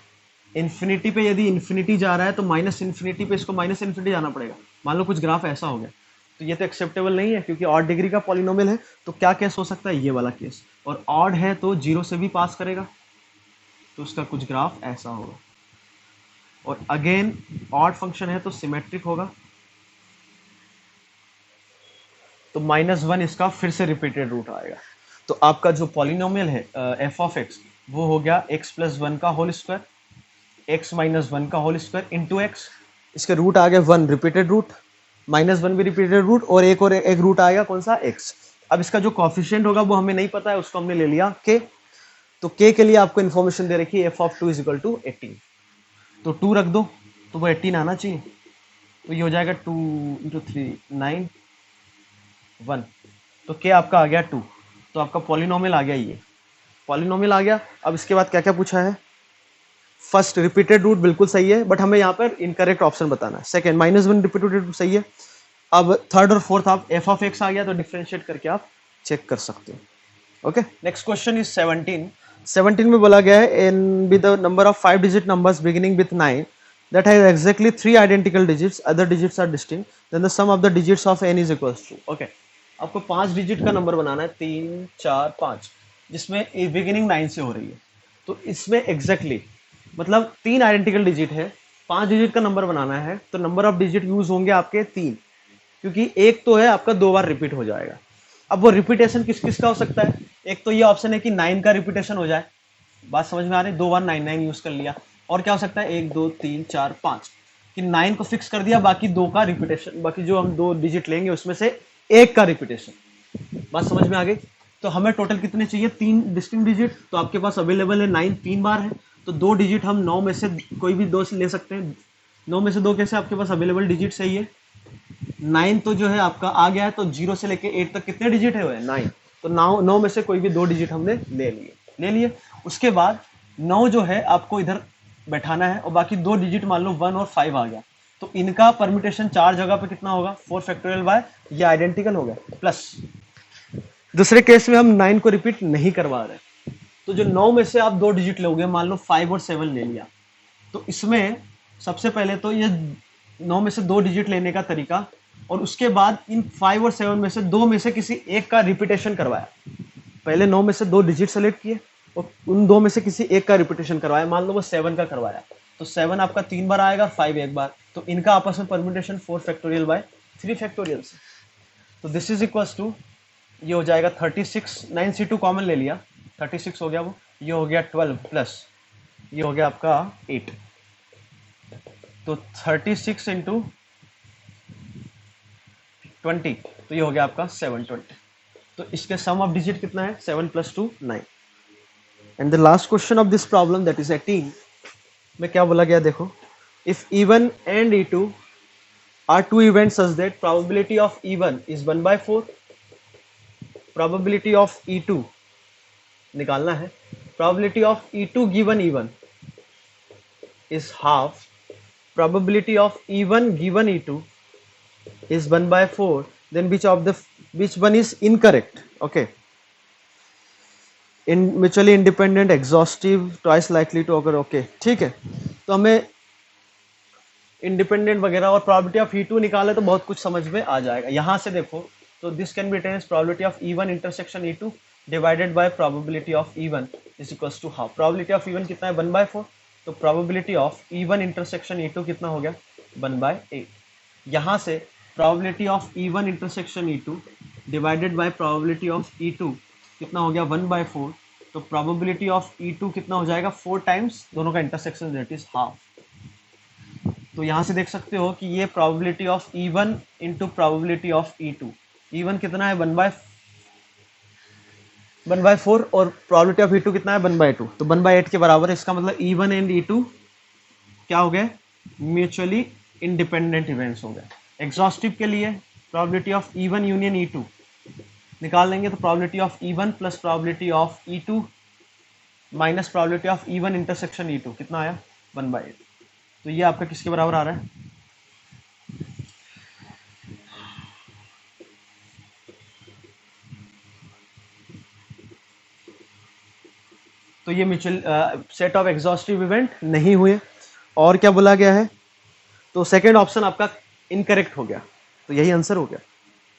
इन्फिनिटी पे यदि इन्फिनिटी जा रहा है तो माइनस इन्फिनिटी पे इसको माइनस इन्फिनिटी जाना पड़ेगा। मान लो कुछ ग्राफ ऐसा हो गया, तो ये तो एक्सेप्टेबल नहीं है, क्योंकि ऑड डिग्री का पॉलिनोमियल है। तो क्या केस हो सकता है? ये वाला केस। और ऑड है तो 0 से भी पास करेगा, तो उसका कुछ ग्राफ ऐसा होगा। और अगेन ऑड फंक्शन है तो सिमेट्रिक होगा, तो -1 इसका फिर से रिपीटेड रूट आएगा। तो आपका जो पॉलिनोमियल है एफ ऑफ एक्स, वो हो गया x + 1 का होल स्क्वायर, x - 1 का होल स्क्वायर इंटू एक्स। इसके रूट आ गए 1 रिपीटेड रूट, -1 भी रिपीटेड रूट, और एक रूट आएगा कौन सा? x। अब इसका जो कॉफिशिएंट होगा वो हमें नहीं पता है, उसको हमने ले लिया k। तो k के लिए आपको इन्फॉर्मेशन दे रखी है f ऑफ 2 = 18, तो 2 रख दो तो वो 18 आना चाहिए। तो ये हो जाएगा 2 × 3 9 1, तो k आपका आ गया 2, तो आपका पॉलिनोमियल आ गया, ये पॉलिनोमियल आ गया। अब इसके बाद क्या क्या पूछा है? फर्स्ट रिपीटेड रूट बिल्कुल सही है, बट हमें यहाँ पर इनकरेक्ट ऑप्शन बताना है। सेकंड -1 रिपीटेड रूट सही है। अब थर्ड और फोर्थ आप एफ ऑफ एक्स आ गया तो डिफरेंशिएट करके आप चेक कर सकते हो। ओके, नेक्स्ट क्वेश्चन इज 17 में बोला गया है in with the number of 5 digit numbers beginning with 9 that has exactly 3 identical digits, other digits are distinct, then the sum of the digits of n is equals to। okay, आपको 5 digit का number बनाना है, 3 4 5, जिसमें beginning 9 से हो रही है। तो इसमें एग्जैक्टली मतलब 3 आइडेंटिकल डिजिट है, 5 डिजिट का नंबर बनाना है, तो नंबर ऑफ डिजिट यूज होंगे आपके 3, क्योंकि एक तो है आपका 2 बार रिपीट हो जाएगा। अब वो रिपीटेशन किस किस का हो सकता है? एक तो ये ऑप्शन है कि 9 का रिपीटेशन हो जाए, बात समझ में आ रही है? 2 बार 9 9 यूज कर लिया। और क्या हो सकता है? 1 2 3 4 5, कि 9 को फिक्स कर दिया, बाकी 2 का रिपीटेशन, बाकी जो हम 2 डिजिट लेंगे उसमें से एक का रिपीटेशन। बात समझ में आ गई? तो हमें टोटल कितने चाहिए? 3 डिस्टिंक्ट डिजिट। तो आपके पास अवेलेबल है 9 3 बार है, तो 2 डिजिट हम 9 में से कोई भी 2 ले सकते हैं। 9 में से 2 कैसे? आपके पास अवेलेबल डिजिट सही है। 9 तो जो है आपका आ गया है, तो 0 से लेके 8 तक कितने डिजिट है? 9। तो 9 में से कोई भी 2 डिजिट हमने ले लिए। उसके बाद 9 जो है आपको इधर बैठाना है, और बाकी 2 डिजिट मान लो 1 और 5 आ गया, तो इनका परम्यूटेशन 4 जगह पे कितना होगा? 4 फैक्टोरियल बाय, ये आइडेंटिकल हो गया, प्लस दूसरे केस में हम 9 को रिपीट नहीं करवा रहे, तो जो 9 में से आप 2 डिजिट लोगे, मान लो 5 और 7 ले लिया, तो इसमें सबसे पहले तो ये 9 में से 2 डिजिट लेने का तरीका, और उसके बाद इन 5 और 7 में से 2 में से किसी एक का रिपीटेशन करवाया। पहले 9 में से 2 डिजिट सेलेक्ट किए, और उन दो में से किसी एक का रिपीटेशन करवाया, मान लो वो 7 का करवाया, तो 7 आपका 3 बार आएगा, 5 एक बार, तो इनका आपस में परम्यूटेशन 4 फैक्टोरियल बाय 3 फैक्टोरियल से। तो दिस इज इक्वल्स टू, ये हो जाएगा 36, 9c2 कॉमन ले लिया, 36 हो गया वो, ये हो गया 12 प्लस ये हो गया आपका 8, तो 36 इंटू 20, तो ये हो गया आपका 720। तो इसके सम ऑफ डिजिट कितना है, 7 + 2 9। And the last question of this problem that is 18 में क्या बोला गया देखो, if E1 and E2 are two events such that probability of E1 is 1/4, probability of E2 निकालना है, probability of E2 given E1 is half, probability of E1 given E2 is 1/4, then which one is incorrect? Okay, in mutually independent exhaustive twice likely to occur। okay, ठीक है, तो हमें independent वगैरह और probability of E2 निकाले तो बहुत कुछ समझ में आ जाएगा। यहां से देखो, तो this can be written as probability of E1 intersection E2 divided by probability of E1 is equals to half. Probability of E1 कितना है, 1/4, तो probability of E1 intersection E2 कितना हो गया, 1/8। यहाँ से probability of E1 intersection E2 divided by probability of E2 कितना हो गया, 1/4, तो प्रोबेबिलिटी ऑफ E2 कितना हो जाएगा, 4 टाइम्स दोनों का इंटरसेक्शन, दैट इज हाफ। तो यहाँ से देख सकते हो कि ये probability of E1 into probability of E2, E1 कितना है 1/4 और प्रोबेबिलिटी ऑफ E2 कितना है 1/2, तो 1/8 के बराबर है। इसका मतलब E1 एंड E2 क्या हो गए, म्यूचुअली इंडिपेंडेंट इवेंट्स हो गए। एग्जॉस्टिव के लिए probability of E1 union E2 निकाल लेंगे, तो probability of E1 plus probability of E2 minus probability of E1 intersection E2 कितना आया, 1/8। तो ये आपका किसके बराबर आ रहा है, तो ये mutual set of exhaustive event नहीं हुए। और क्या बोला गया है, तो सेकंड ऑप्शन आपका इनकरेक्ट हो गया, तो यही आंसर हो गया।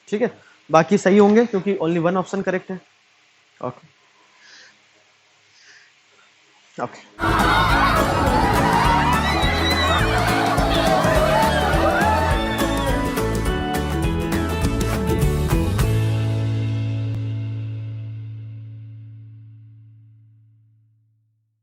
ठीक है, बाकी सही होंगे क्योंकि ओनली वन ऑप्शन करेक्ट है। Okay okay